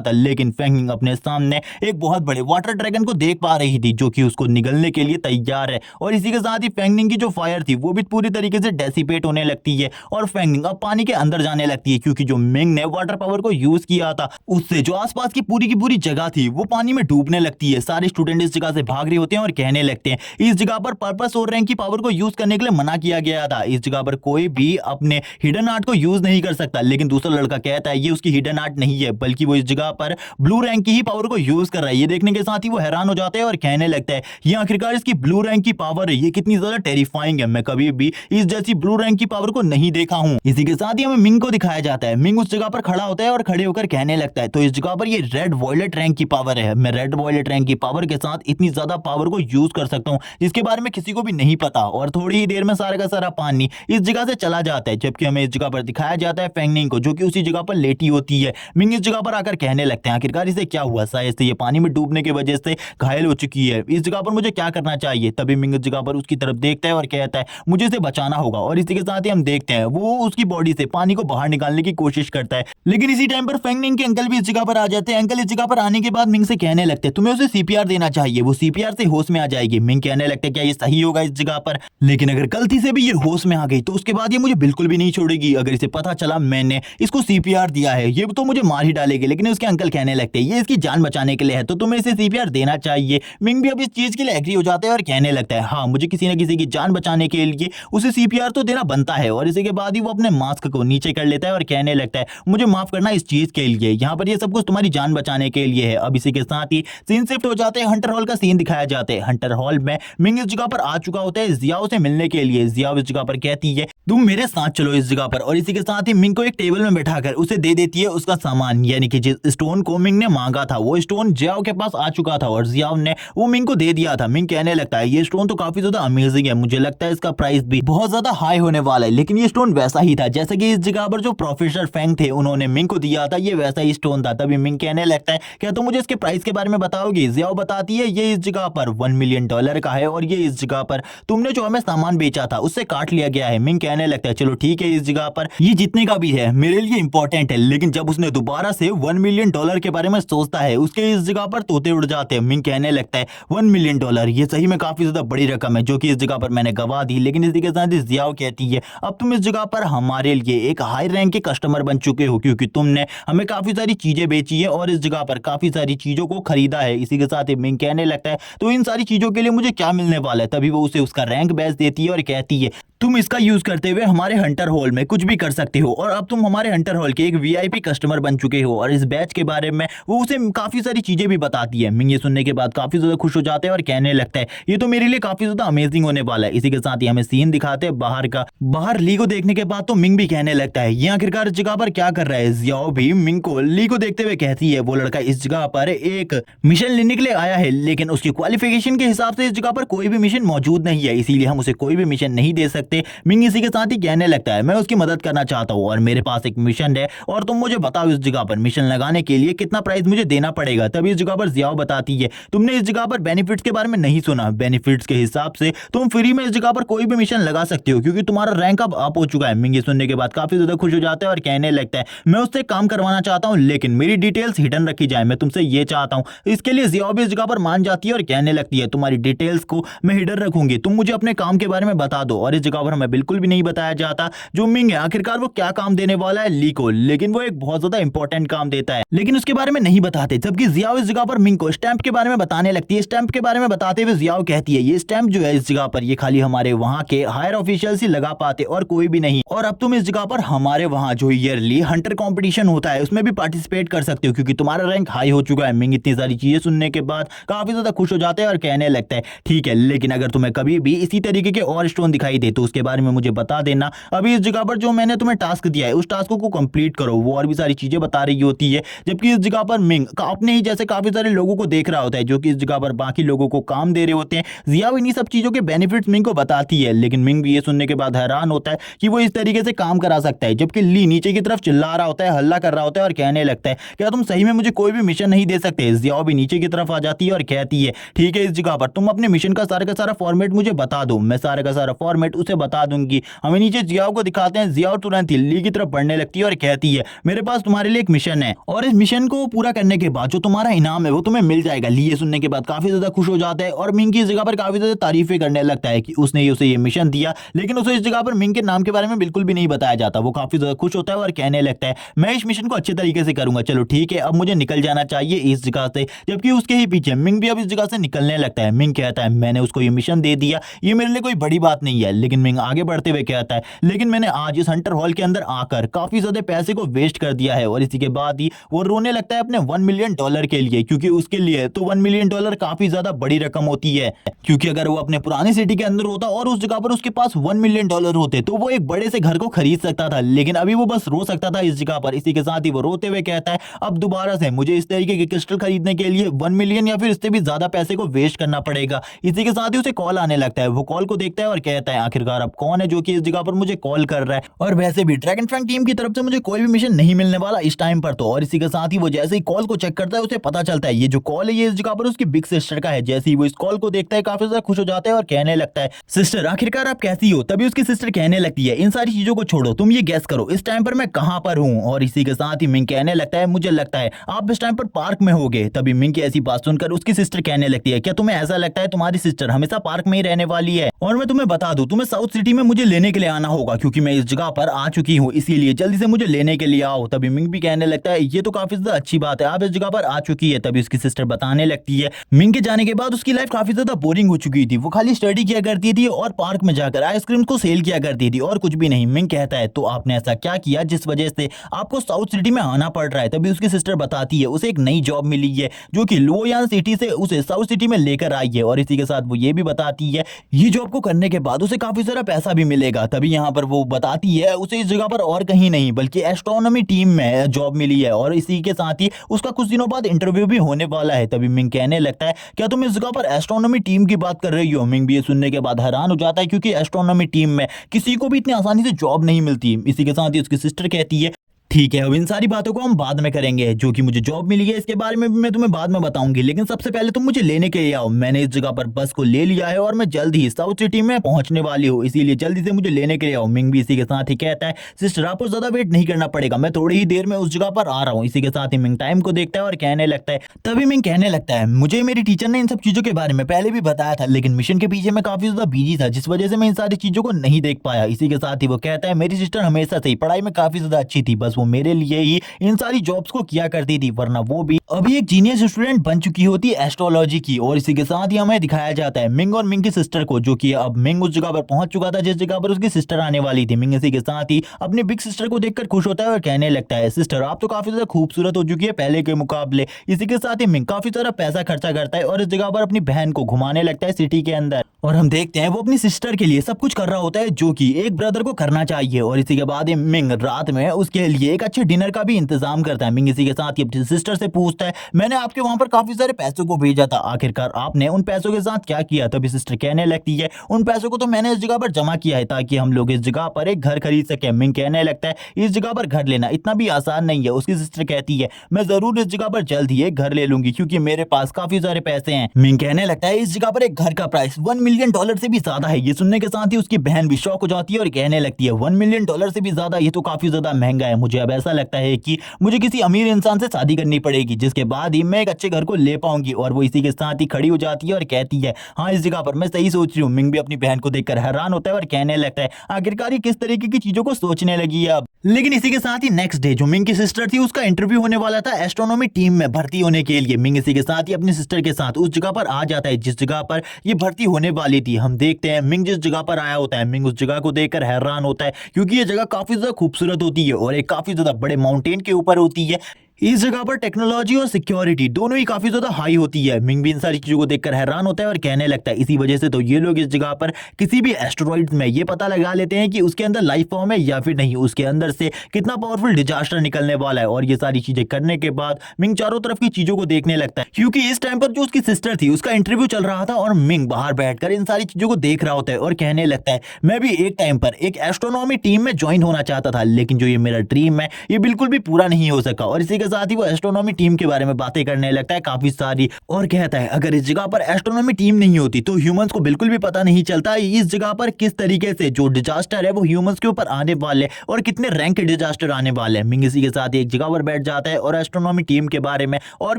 था, लेकिन फैंगनिंग अपने सामने एक बहुत बड़े वाटर ड्रैगन को देख पा रही थी जो कि उसको निगलने के लिए तैयार है। और इसी के साथ ही फैंगनिंग की जो फायर थी वो भी पूरी तरीके से डेसिपेट होने लगती है और फैंगनिंग अब पानी के अंदर जाने लगती है, क्योंकि जो मिंग ने वाटर पावर को यूज किया था उससे जो आसपास की पूरी जगह थी वो पानी में डूबने लगती है। सारे स्टूडेंट इस जगह से भाग रहे होते हैं और कहने लगते हैं इस जगह पर पर्पस और रैंक की पावर को यूज करने के लिए मना किया गया था, इस जगह पर कोई भी अपने हिडन आर्ट को यूज नहीं कर सकता। लेकिन दूसरा लड़का कहता है ये उसकी हिडन आर्ट नहीं है बल्कि वो इस जगह पर ब्लू रैंक की ही पावर को यूज कर रहा है। ये देखने के साथ ही वो हैरान हो जाता है और कहने लगता है ये आखिरकार इसकी ब्लू रैंक की पावर है, ये कितनी ज्यादा टेरिफाइंग है, मैं कभी भी इस जैसी ब्लू रैंक की पावर को नहीं देखा हूं। इसी के साथ ही हमें मिंग को दिखाया जाता है। मिंग उस जगह पर खड़ा होता है और खड़े होकर कहने लगता है तो इस जगह पर ये रेड वॉयलेट रैंक की पावर है, मैं रेड वॉयलेट रैंक की पावर के साथ इतनी ज्यादा पावर को यूज कर सकता हूं जिसके बारे में किसी को भी नहीं पता। और थोड़ी ही देर में सारा का सारा पानी इस जगह से चला जाता है, जबकि हमें इस जगह पर दिखाया जाता है फैंगनिंग को जो कि उसी जगह पर लेटी होती है। मिंग इस जगह पर आकर कहने लगते हैं आखिरकार इसे क्या हुआ, शायद से ये पानी में डूबने की वजह से घायल हो चुकी है, इस जगह पर मुझे क्या करना चाहिए। तभी मिंग इस जगह पर उसकी तरफ देखता है और कहता है मुझे इसे बचाना होगा। और इसी के साथ ही हम देखते हैं वो उसकी बॉडी से पानी को बाहर निकालने की कोशिश करता है, लेकिन इसी टाइम पर फैंगनिंग के अंकल भी इस जगह पर आ जाते हैं। अंकल इस जगह पर आने के बाद मिंग से कहने लगते हैं तुम्हें उसे सीपीआर देना चाहिए, वो सीपीआर से होश में आ जाएगी। मिंग कहने लगते हैं क्या ये सही होगा इस जगह पर, लेकिन अगर गलती से भी ये होश में आ गई तो उसके बाद ये मुझे बिल्कुल भी नहीं छोड़ेगी, अगर इसे पता चला मैंने इसको सीपीआर दिया है ये तो मुझे मार ही डालेगी। लेकिन उसके अंकल कहने लगते हैं ये इसकी जान बचाने के लिए है तो तुम्हें इसे सीपीआर देना चाहिए। मिंग भी अब इस चीज के लिए एग्री हो जाता है और कहने लगता है हाँ मुझे किसी न किसी की जान बचाने के लिए उसे सीपीआर तो देना बनता है। और इसी के बाद ही वो अपने मास्क को नीचे कर लेता है और कहने लगता है मुझे माफ करना इस चीज के लिए, यहाँ पर ये सब कुछ तुम्हारी जान बचाने के लिए है। अब इसी के साथ ही सीन शिफ्ट हो जाते हैं, हंटर हॉल का सीन दिखाया जाता है। हंटर हॉल में मिंग इस जगह पर आ चुका होता है जियाओ से मिलने के लिए। जियाओ इस जगह पर कहती है तुम मेरे साथ चलो इस जगह पर, और इसी के साथ ही मिंग को एक टेबल में बैठाकर उसे दे देती है उसका सामान, यानी कि जिस स्टोन को मिंग ने मांगा था वो स्टोन जियाओ के पास आ चुका था और जियाओ ने वो मिंग को दे दिया था। मिंग कहने लगता है ये स्टोन तो काफी ज्यादा अमेजिंग है, मुझे लगता है इसका प्राइस भी बहुत ज्यादा हाई होने वाला है। लेकिन ये स्टोन वैसा ही था जैसे कि इस जगह पर जो प्रोफेसर फेंग थे उन्होंने मिंग को दिया था, ये वैसा ही स्टोन था। तभी मिंग कहने लगता है क्या तुम मुझे इसके प्राइस के बारे में बताओगी। जियाओ बताती है ये इस जगह पर $1 मिलियन का है और ये इस जगह पर तुमने जो हमें सामान बेचा था उससे काट लिया गया है। मिंग कहने लगता है चलो ठीक है इस जगह पर ये जितने का भी है मेरे लिए इंपॉर्टेंट है। लेकिन जब उसने दोबारा से $1 मिलियन के बारे में सोचता है उसके इस जगह पर तोते उड़ जाते हैं। मिंग कहने लगता है $1 मिलियन ये सही में काफी ज्यादा बड़ी रकम है जो कि इस जगह पर मैंने गवा दी। लेकिन इसी के साथ जियाओ कहती है अब तुम इस जगह पर हमारे लिए एक हाई रैंक के कस्टमर बन चुके हो क्योंकि तुमने हमें काफी सारी चीजें बेची है और इस जगह पर काफी सारी चीजों को खरीदा है। इसी के साथ ही मिंग कहने लगता है तो इन सारी चीजों के लिए मुझे क्या मिलने वाला है। तभी वो उसे उसका रैंक बैच देती है और कहती है तुम इसका यूज करते हुए हमारे हंटर हॉल में कुछ भी कर सकते हो और अब तुम हमारे हंटर हॉल के एक वीआईपी कस्टमर बन चुके हो। और इस बैच के बारे में वो उसे काफी सारी चीजें भी बताती है। मिंग ये सुनने के बाद काफी ज्यादा खुश हो जाते हैं और कहने लगता है ये तो मेरे लिए काफी ज्यादा अमेजिंग होने वाला है। इसी के साथ ही हमें सीन दिखाते हैं बाहर का। बाहर ली को देखने के बाद तो मिंग भी कहने लगता है ये आखिरकार इस जगह पर क्या कर रहा है। जियाओ भी मिंग को ली को देखते हुए कहती है वो लड़का इस जगह पर एक मिशन लेने के लिए आया है लेकिन उसकी क्वालिफिकेशन के हिसाब से इस जगह पर कोई भी मिशन मौजूद नहीं है, इसीलिए हम उसे कोई भी मिशन नहीं दे सकते। मिंग इसी के साथ ही कहने लगता है मैं उसकी मदद करना चाहता हूँ और मेरे पास एक मिशन है और तुम मुझे बताओ इस जगह पर मिशन लगाने के लिए कितना प्राइस मुझे देना पड़ेगा। तभी इस जगह पर जियाओ बताती है तुमने इस जगह पर बेनिफिट्स के बारे में नहीं सुना। बेनिफिट्स के हिसाब से तुम फ्री में इस जगह पर कोई भी मिशन लगा सकते हो क्योंकि तुम्हारा रैंक अब अप हो चुका है। मिंग ये सुनने के बाद काफी ज्यादा खुश हो जाता है और कहने लगता है मैं उससे काम करवाना चाहता हूँ लेकिन मेरी डिटेल्स हिडन रखी जाए, मैं तुमसे ये चाहता हूँ। इसके लिए जियाओ भी इस जगह पर मान जाती है और कहने लगती है तुम्हारी डिटेल्स को मैं हिडन रखूंगी, तुम मुझे अपने काम के बारे में बता दो। और इस जगह पर हमें बिल्कुल भी नहीं बताया जाता जो मिंग है आखिरकार वो क्या काम देने वाला है ली को, लेकिन वो एक बहुत ज्यादा इंपॉर्टेंट काम देता है लेकिन उसके बारे में नहीं बताते। जबकि जियाओ इस जगह पर मिंग को स्टैंप के बारे में बताने लगती है। स्टैंप के बारे में बताते हुए जियाओ कहती है ये स्टैंप जो है इस जगह पर ये खाली हमारे वहाँ के हायर ऑफिशियल्स ही लगा पाते और कोई भी नहीं, और अब तुम इस जगह पर हमारे वहाँ जो ईयरली हंटर कंपटीशन होता है उसमें भी पार्टिसिपेट कर सकते हो क्योंकि तुम्हारा रैंक हाई हो चुका है। मिंग इतनी सारी चीजें सुनने के बाद काफी ज्यादा खुश हो जाते हैं और कहने लगता है ठीक है लेकिन अगर तुम्हें कभी भी इसी तरीके के और स्टोन दिखाई दे तो उसके बारे में मुझे बता देना। अभी इस जगह पर जो मैंने तुम्हें टास्क दिया है उस टास्क को कंप्लीट करो। वो और भी सारी चीजें बता रही होती है जबकि इस जगह पर मिंग अपने ही जैसे काफी सारे लोगों को देख रहा होता है जो कि इस जगह पर बाकी लोगों को काम दे रहे होते हैं। जियाओ इन्हीं सब चीजों के बेनिफिट्स मिंग को बताती है लेकिन मिंग भी ये सुनने के बाद हैरान होता है कि वो इस तरीके से काम करा सकता है। जबकि ली नीचे की तरफ चिल्ला रहा होता है, हल्ला कर रहा होता है और कहने लगता है क्या तुम सही में मुझे कोई भी मिशन नहीं दे सकते। जियाओ भी नीचे की तरफ आ जाती है और कहती है ठीक है इस जगह पर तुम अपने मिशन का सारा फॉर्मेट मुझे बता दो, मैं सारा का सारा फॉर्मेट उसे बता दूंगी। हमें नीचे जियाओ को दिखाते हैं। जियाओ तुरंत ही ली की तरफ बढ़ने लगती है और कहती है मेरे पास तुम्हारे लिए एक मिशन है और इस मिशन को पूरा करने के बाद जो तुम्हारा इनाम है वो तुम्हें मिल जाएगा। ली ये सुनने के बाद काफी ज्यादा खुश हो जाता है और मिंग की इस जगह पर काफी ज्यादा तारीफें करने लगता है कि उसने उसे ये मिशन दिया लेकिन उसे इस जगह पर मिंग के नाम के बारे में बिल्कुल भी नहीं बताया जाता। वो काफी ज्यादा खुश होता है और कहने लगता है मैं इस मिशन को अच्छे तरीके से करूंगा, चलो ठीक है अब मुझे निकल जाना चाहिए इस जगह से। जबकि उसके ही पीछे मिंग भी अब इस जगह से निकलने लगता है। मिंग कहता है मैंने उसको ये मिशन दे दिया, ये मेरे लिए कोई बड़ी बात नहीं है। लेकिन मिंग आगे बढ़ते हुए कहता है लेकिन मैंने आज इस हंटर हॉल के अंदर आकर काफी ज्यादा पैसे को वेस्ट कर दिया है। और इसी के बाद ही वो रोने लगता है अपने $1 मिलियन के लिए क्योंकि उसके लिए तो $1 मिलियन काफी ज्यादा बड़ी रकम होती है। क्योंकि अगर वो अपने पुरानी सिटी के अंदर होता और उस जगह पर उसके पास $1 मिलियन होते तो वो एक बड़े से घर को खरीद सकता था, लेकिन अभी वो बस रो सकता था इस जगह पर। इसी के साथ ही वो रोते हुए कहता है अब दोबारा से मुझे इस तरीके के क्रिस्टल खरीदने के लिए 1 मिलियन या फिर इससे भी ज्यादा पैसे को वेस्ट करना पड़ेगा। इसी के साथ ही उसे कॉल आने लगता है। वो कॉल को देखता है और कहता है आखिरकार अब कौन है जो कि इस जगह पर मुझे कॉल कर रहा है। और वैसे भी ड्रैगन फैंग टीम की तरफ से मुझे कोई भी मिशन नहीं मिलने वाला इस टाइम पर तो। और इसी के साथ ही वो जैसे ही कॉल को चेक करता है उसे पता चलता है ये जो कॉल है ये इस जगह पर उसकी बिग सिस्टर का है। जैसे ही वो इस कॉल को देखता है काफी ज्यादा खुश हो जाता है और कहने लगता है सिस्टर आखिरकार आप कैसी हो। तभी उसकी सिस्टर कहने लगती है इन सारी चीजों को छोड़ो, तुम ये गेस करो इस टाइम पर मैं कहां पर हूं। और इसी के साथ ही मिंग कहने लगता है मुझे लगता है आप इस टाइम पर पार्क में होगे। तभी मिंग की ऐसी बात सुनकर उसकी सिस्टर कहने लगती है क्या तुम्हें ऐसा लगता है तुम्हारी सिस्टर हमेशा पार्क में ही रहने वाली है। और मैं तुम्हें बता दूं तुम्हें साउथ साउथ सिटी में मुझे लेने के लिए आना होगा क्योंकि मैं इस जगह पर आ चुकी हूँ, इसीलिए जल्दी से मुझे लेने के लिए आओ। तभी मिंग भी कहने लगता है ये तो काफी ज्यादा अच्छी बात है, आप इस जगह पर आ चुकी है। तभी उसकी सिस्टर बताने लगती है मिंग के जाने के बाद उसकी लाइफ काफी ज्यादा बोरिंग हो चुकी थी, वो खाली स्टडी किया करती थी और पार्क में जाकर आइसक्रीम को सेल किया करती थी और कुछ भी नहीं। मिंग कहता है तो आपने ऐसा क्या किया जिस वजह से आपको साउथ सिटी में आना पड़ रहा है। तभी उसकी सिस्टर बताती है उसे एक नई जॉब मिली है जो कि लुओयान सिटी से उसे साउथ सिटी में लेकर आई है, और इसी के साथ वो ये भी बताती है ये जॉब को करने के बाद उसे काफी सारा पैसा भी मिलेगा। तभी यहाँ पर वो बताती है उसे इस जगह पर और कहीं नहीं बल्कि एस्ट्रोनॉमी टीम में जॉब मिली है, और इसी के साथ ही उसका कुछ दिनों बाद इंटरव्यू भी होने वाला है। तभी मिंग कहने लगता है क्या तुम इस जगह पर एस्ट्रोनॉमी टीम की बात कर रही हो। मिंग भी ये सुनने के बाद हैरान हो जाता है क्योंकि एस्ट्रोनॉमी टीम में किसी को भी इतनी आसानी से जॉब नहीं मिलती। इसी के साथ ही उसकी सिस्टर कहती है ठीक है, अब इन सारी बातों को हम बाद में करेंगे, जो कि मुझे जॉब मिली है इसके बारे में भी मैं तुम्हें बाद में बताऊंगी, लेकिन सबसे पहले तुम मुझे लेने के लिए आओ। मैंने इस जगह पर बस को ले लिया है और मैं जल्द ही साउथ सिटी में पहुंचने वाली हूँ, इसीलिए जल्दी से मुझे लेने के लिए आओ। मिंग भी इसी के साथ ही कहता है सिस्टर आपको ज्यादा वेट नहीं करना पड़ेगा, मैं थोड़ी ही देर में उस जगह पर आ रहा हूँ। इसी के साथ ही मिंग टाइम को देखता है और कहने लगता है तभी मिंग कहने लगता है मुझे मेरी टीचर ने इन सब चीजों के बारे में पहले भी बताया था, लेकिन मिशन के पीछे मैं काफी ज्यादा बिजी था जिस वजह से मैं इन सारी चीजों को नहीं देख पाया। इसी के साथ ही वो कहता है मेरी सिस्टर हमेशा से ही पढ़ाई में काफी ज्यादा अच्छी थी, बस वो मेरे लिए ही इन सारी जॉब्स को किया करती थी, वरना वो भी अभी एक जीनियस स्टूडेंट बन चुकी होती एस्ट्रोलॉजी की। और इसी के साथ ही हमें दिखाया जाता है मिंग और मिंग की सिस्टर को, जो कि अब मिंग उस जगह पर पहुंच चुका था जिस जगह पर उसकी सिस्टर आने वाली थी। मिंग इसी के साथ ही अपनी बिग सिस्टर को देखकर खुश होता है और कहने लगता है सिस्टर आप तो काफी ज्यादा खूबसूरत हो चुकी है पहले के मुकाबले। इसी के साथ ही मिंग काफी सारा पैसा खर्चा करता है और इस जगह पर अपनी बहन को घुमाने लगता है सिटी के अंदर, और हम देखते हैं वो अपनी सिस्टर के लिए सब कुछ कर रहा होता है जो कि एक ब्रदर को करना चाहिए। और इसी के बाद मिंग रात में उसके लिए एक अच्छे डिनर का भी इंतजाम करता है। मिंग इसी के साथ ही अपनी सिस्टर से पूछता है मैंने आपके वहां पर काफी सारे पैसों को भेजा था, आखिरकार आपने उन पैसों के साथ क्या किया। तभी सिस्टर कहने लगती है उन पैसों को तो मैंने इस जगह पर जमा किया है ताकि हम लोग इस जगह पर एक घर खरीद सके। मिंग कहने लगता है इस जगह पर घर लेना इतना भी आसान नहीं है। उसकी सिस्टर कहती है मैं जरूर इस जगह पर जल्द ही एक घर ले लूंगी क्योंकि मेरे पास काफी सारे पैसे हैं। मिंग कहने लगता है इस जगह पर एक घर का प्राइस $1 मिलियन से भी ज्यादा है। ये सुनने के साथ ही उसकी बहन भी शॉक हो जाती है और कहने लगती है $1 मिलियन से भी ज्यादा, ये तो काफी ज्यादा महंगा है। मुझे अब ऐसा लगता है कि मुझे किसी अमीर इंसान से शादी करनी पड़ेगी जिसके बाद ही मैं एक अच्छे घर को ले पाऊंगी। और वो इसी के साथ ही खड़ी हो जाती है और कहती है हाँ इस जगह पर मैं सही सोच रही हूँ। मिंग भी अपनी बहन को देखकर हैरान होता है और कहने लगता है आखिरकार ये किस तरीके की चीजों को सोचने लगी है अब। लेकिन इसी के साथ ही नेक्स्ट डे जो मिंग की सिस्टर थी उसका इंटरव्यू होने वाला था एस्ट्रोनॉमी टीम में भर्ती होने के लिए। मिंग इसी के साथ ही अपनी सिस्टर के साथ उस जगह पर आ जाता है जिस जगह पर ये भर्ती होने वाली थी। हम देखते हैं मिंग जिस जगह पर आया होता है, मिंग उस जगह को देखकर हैरान होता है क्योंकि ये जगह काफी ज्यादा खूबसूरत होती है और एक काफी ज्यादा बड़े माउंटेन के ऊपर होती है। इस जगह पर टेक्नोलॉजी और सिक्योरिटी दोनों ही काफी ज्यादा हाई होती है। मिंग भी इन सारी चीजों को देखकर हैरान होता है और कहने लगता है इसी वजह से तो ये लोग इस जगह पर किसी भी एस्टेरॉइड में ये पता लगा लेते हैं कि उसके अंदर लाइफ फॉर्म है या फिर नहीं, उसके अंदर से कितना पावरफुल डिजास्टर निकलने वाला है। और ये सारी चीजें करने के बाद मिंग चारों तरफ की चीजों को देखने लगता है क्योंकि इस टाइम पर जो उसकी सिस्टर थी उसका इंटरव्यू चल रहा था और मिंग बाहर बैठकर इन सारी चीजों को देख रहा होता है और कहने लगता है मैं भी एक टाइम पर एक एस्ट्रोनॉमी टीम में ज्वाइन होना चाहता था, लेकिन जो ये मेरा ड्रीम है ये बिल्कुल भी पूरा नहीं हो सका। और इसी के साथ ही वो एस्ट्रोनॉमी टीम के बारे में बातें करने लगता है काफी सारी, और कहता है अगर इस जगह पर एस्ट्रोनॉमी टीम नहीं होती तो ह्यूमंस को बिल्कुल भी पता नहीं चलता इस जगह पर किस तरीके से जो डिजास्टर है वो ह्यूमंस के ऊपर आने वाले और कितने रैंक के डिजास्टर आने वाले हैं। मिंग इसी के साथ एक जगह पर बैठ जाता है और एस्ट्रोनॉमी टीम के बारे में और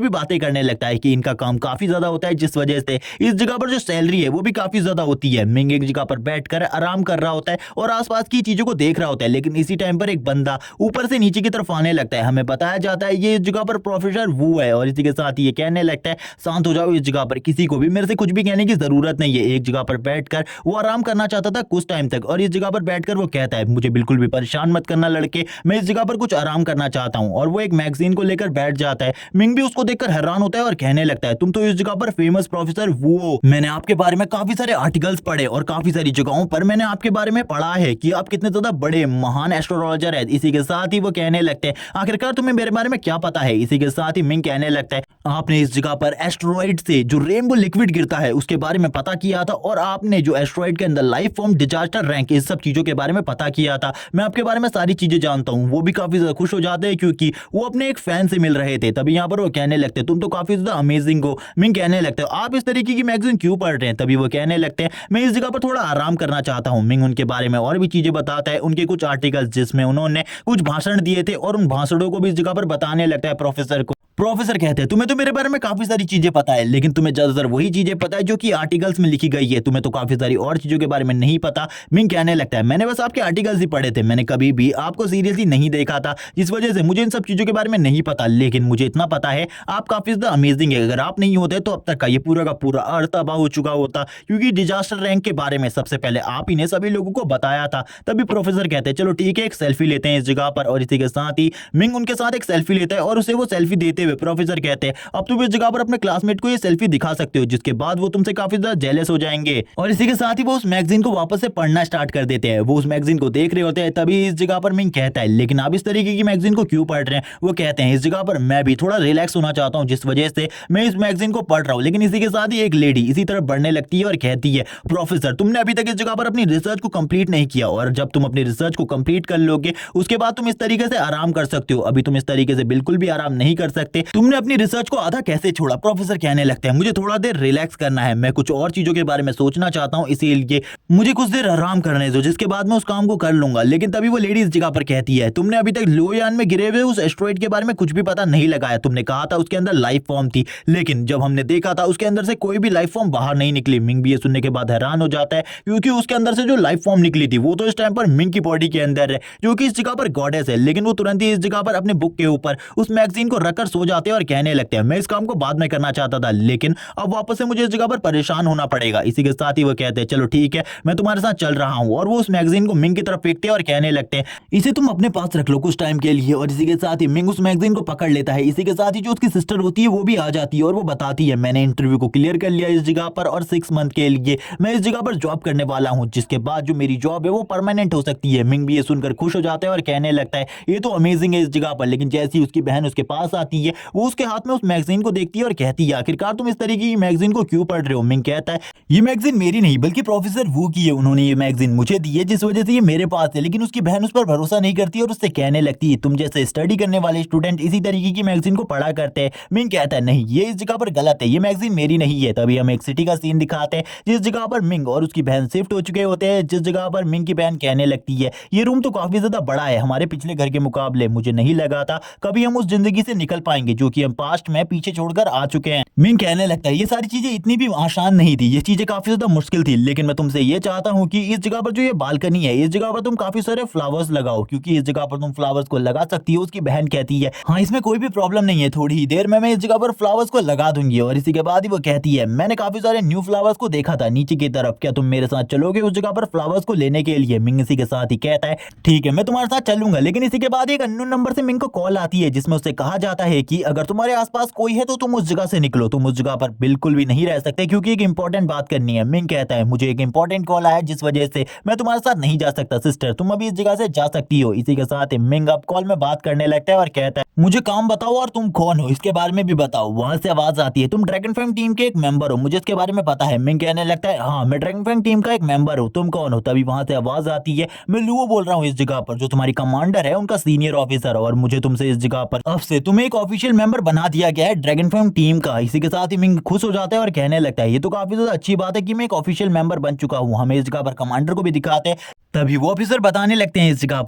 भी बातें करने लगता है कि इनका काम काफी ज्यादा होता है जिस वजह से इस जगह पर जो सैलरी है वो भी काफी ज्यादा होती है। मिंग एक जगह पर बैठकर आराम कर रहा होता है और आसपास की चीजों को देख रहा होता है, लेकिन इसी टाइम पर एक बंदा ऊपर से नीचे की तरफ आने लगता है। हमें बताया जाता है ये इस जगह पर प्रोफेसर वू है और इसी के साथ ये कहने लगता है शांत हो जाओ, इस जगह पर किसी को भी मेरे से कुछ भी कहने की जरूरत नहीं है। एक जगह पर बैठकर वो आराम करना चाहता था कुछ टाइम तक और इस जगह पर बैठकर वो कहता है मुझे बिल्कुल भी परेशान मत करना लड़के, मैं इस जगह पर कुछ आराम करना चाहता हूं। और वो एक मैगजीन को लेकर बैठ जाता है। मिंग भी उसको देखकर हैरान होता है और कहने लगता है तुम तो इस जगह पर फेमस प्रोफेसर वू हो, मैंने आपके बारे में काफी सारे आर्टिकल्स पढ़े और काफी सारी जगहों पर मैंने आपके बारे में पढ़ा है कि आप कितने ज्यादा बड़े महान एस्ट्रोलॉजर है। इसी के साथ ही वो कहने लगते हैं आखिरकार तुम्हें मेरे बारे में क्या पता है। इसी के साथ ही मिंग कहने लगता है आपने इस जगह पर एस्टेरॉइड से जो रेनबो लिक्विड गिरता है उसके बारे में पता किया था और आपने जो एस्टेरॉइड के अंदर लाइफ फॉर्म डिजास्टर रैंक इस सब चीजों के बारे में पता किया था। मैं आपके बारे में सारी चीजें जानता हूँ। वो भी काफी ज्यादा खुश हो जाते हैं क्योंकि वो अपने एक फैन से मिल रहे थे। तभी यहाँ पर वो कहने लगते तुम तो काफी ज्यादा अमेजिंग हो। मिंग कहने लगते आप इस तरीके की मैगजीन क्यों पढ़ रहे हैं। तभी वो कहने लगते हैं मैं इस जगह पर थोड़ा आराम करना चाहता हूँ। मिंग उनके बारे में और भी चीजें बताता है, उनके कुछ आर्टिकल्स जिसमें उन्होंने कुछ भाषण दिए थे और उन भाषणों को भी इस जगह पर बताने लगता है प्रोफेसर को। प्रोफेसर कहते हैं तुम्हें तो मेरे बारे में काफी सारी चीजें पता है, लेकिन तुम्हें ज्यादातर वही चीजें पता है जो कि आर्टिकल्स में लिखी गई है, तुम्हें तो काफी सारी और चीजों के बारे में नहीं पता। मिंग कहने लगता है मैंने बस आपके आर्टिकल्स ही पढ़े थे, मैंने कभी भी आपको सीरियसली नहीं देखा था, जिस वजह से मुझे इन सब चीजों के बारे में नहीं पता। लेकिन मुझे इतना पता है आप काफी ज्यादा अमेजिंग है, अगर आप नहीं होते तो अब तक का ये पूरा का पूरा अर्थ तबाह हो चुका होता, क्योंकि डिजास्टर रैंक के बारे में सबसे पहले आप ही ने सभी लोगों को बताया था। तभी प्रोफेसर कहते हैं चलो ठीक है, एक सेल्फी लेते हैं इस जगह पर, और इसी के साथ ही मिंग उनके साथ एक सेल्फी लेता है और उसे वो सेल्फी देते हुए प्रोफेसर कहते हैं अब तुम इस जगह पर अपने क्लासमेट को ये सेल्फी दिखा सकते हो, जिसके बाद वो तुमसे काफी ज्यादा जेलस हो जाएंगे। और इसी के साथ ही वो उस मैगजीन को वापस से पढ़ना स्टार्ट कर देते हैं। वो उस मैगजीन को देख रहे होते हैं, तभी इस जगह पर मिंग कहता है लेकिन आप इस तरीके की मैगजीन को क्यों पढ़ रहे हैं? वो कहते हैं इस जगह पर मैं भी थोड़ा रिलैक्स होना चाहता हूँ, जिस वजह से मैं इस मैगजीन को पढ़ रहा हूँ। लेकिन इसी के साथ ही एक लेडी इसी तरफ बढ़ने लगती है और कहती है प्रोफेसर तुमने अभी तक इस जगह पर अपनी रिसर्च को कंप्लीट नहीं किया, और जब तुम अपनी रिसर्च को कंप्लीट कर लोगे उसके बाद तुम इस तरीके से आराम कर सकते हो, अभी तुम इस तरीके से बिल्कुल भी आराम नहीं कर सकते। तुमने अपनी रिसर्च को आधा कैसे छोड़ा? प्रोफेसर कहने लगते हैं मुझे थोड़ा देर रिलैक्स करना है, मैं कुछ और चीजों के बारे में सोचना चाहता हूँ, इसीलिए मुझे कुछ देर आराम करने दो, जिसके बाद मैं उस काम को कर लूंगा। लेकिन तभी वो लेडी इस जगह पर कहती है तुमने अभी तक लोयान में गिरे हुए उस एस्ट्रॉइड के बारे में कुछ भी पता नहीं लगाया, तुमने कहा था उसके अंदर लाइफ फॉर्म थी, लेकिन जब हमने देखा था उसके अंदर से कोई भी लाइफ फॉर्म बाहर नहीं निकली। मिंग भी ये सुनने के बाद हैरान हो जाता है, क्योंकि उसके अंदर से जो लाइफ फॉर्म निकली थी वो तो इस टाइम पर मिंग की बॉडी के अंदर है, जो कि इस जगह पर गॉडेस है। लेकिन वो तुरंत ही इस जगह पर अपने बुक के ऊपर उस मैगजीन को रखकर सो जाते हैं और कहने लगते हैं मैं इस काम को बाद में करना चाहता था, लेकिन अब वापस से मुझे इस जगह पर परेशान होना पड़ेगा। इसी के साथ ही वो कहते हैं चलो ठीक है मैं तुम्हारे साथ चल रहा हूँ, और वो उस मैगजीन को मिंग की तरफ फेंकते हैं और कहने लगते हैं इसे तुम अपने पास रख लो कुछ टाइम के लिए। और इसी के साथ ही मिंग उस मैगजीन को पकड़ लेता है। इसी के साथ ही जो उसकी सिस्टर होती है वो भी आ जाती है और वो बताती है मैंने इंटरव्यू को क्लियर कर लिया इस जगह पर, और 6 मंथ के लिए मैं इस जगह पर जॉब करने वाला हूँ, जिसके बाद जो मेरी जॉब है वो परमानेंट हो सकती है। मिंग भी ये सुनकर खुश हो जाता है और कहने लगता है ये तो अमेजिंग है इस जगह पर। लेकिन जैसे ही उसकी बहन उसके पास आती है वो उसके हाथ में उस मैगजीन को देखती है और कहती है आखिरकार तुम इस तरीके की मैगजीन को क्यों पढ़ रहे हो? मिंग कहता है ये मैगजीन मेरी नहीं बल्कि प्रोफेसर वू की है, उन्होंने ये मैगजीन मुझे दी है, जिस वजह से ये मेरे पास है। लेकिन उसकी बहन उस पर भरोसा नहीं करती और उससे कहने लगती है तुम जैसे स्टडी करने वाले स्टूडेंट इसी तरीके की मैगजीन को पढ़ा करते हैं। मिंग कहता है नहीं ये इस जगह पर गलत है, ये मैगजीन मेरी नहीं है। तभी हम एक सिटी का सीन दिखाते हैं जिस जगह पर मिंग और उसकी बहन शिफ्ट हो चुके होते हैं, जिस जगह पर मिंग की बहन कहने लगती है ये रूम तो काफी ज्यादा बड़ा है हमारे पिछले घर के मुकाबले, मुझे नहीं लगा था कभी हम उस जिंदगी से निकल पाएंगे जो कि हम पास्ट में पीछे छोड़कर आ चुके हैं। मिंग कहने लगता है ये सारी चीजें इतनी भी आसान नहीं थी, ये चीजें काफी ज्यादा मुश्किल थी, लेकिन मैं तुमसे ये चाहता हूँ कि इस जगह पर जो ये बालकनी है इस जगह पर तुम काफी सारे फ्लावर्स लगाओ, क्योंकि इस जगह पर तुम फ्लावर्स को लगा सकती हो। उसकी बहन कहती है हाँ इसमें कोई भी प्रॉब्लम नहीं है, थोड़ी ही देर में मैं इस जगह पर फ्लावर्स को लगा दूंगी। और इसी के बाद ही वो कहती है मैंने काफी सारे न्यू फ्लावर्स को देखा था नीचे की तरफ, क्या तुम मेरे साथ चलोगे उस जगह पर फ्लावर्स को लेने के लिए? मिंग इसी के साथ ही कहता है ठीक है मैं तुम्हारे साथ चलूंगा। लेकिन इसी के बाद एक अननोन नंबर से मिंग को कॉल आती है जिसमें उससे कहा जाता है कि अगर तुम्हारे आसपास कोई है तो तुम उस जगह से निकलो, तुम उस जगह पर बिल्कुल भी नहीं रह सकते क्योंकि एक इंपॉर्टेंट बात करनी है। मिंग कहता है मुझे एक इंपॉर्टेंट कॉल आया जिस वजह से मैं तुम्हारे साथ नहीं जा सकता सिस्टर, तुम अभी इस जगह से जा सकती हो। इसी के साथ मिंग अब कॉल में बात करने लगता है और कहता है मुझे काम बताओ और तुम कौन हो इसके बारे में भी बताओ। वहां से आवाज आती है तुम ड्रैगन फैंग टीम के एक मेंबर हो, मुझे इसके बारे में पता है। मिंग कहने लगता है हाँ मैं ड्रैगन फैंग टीम का एक मेंबर हूँ, तुम कौन हो? तभी वहां से आवाज आती है मैं लुओ बोल रहा हूँ इस जगह पर, जो तुम्हारी कमांडर है उनका सीनियर ऑफिसर, और मुझे तुमसे इस जगह पर अब से तुम्हें एक ऑफिशियल मेंबर बना दिया गया है ड्रैगन फैंग टीम का। इसी के साथ ही मिंग खुश हो जाता है और कहने लगता है ये तो काफी ज्यादा अच्छी बात है कि मैं एक ऑफिशियल मेंबर बन चुका हूँ। हमें इस जगह पर कमांडर को भी दिखाते हैं। तभी वो ऑफिसर बताने लगते हैं इस जगह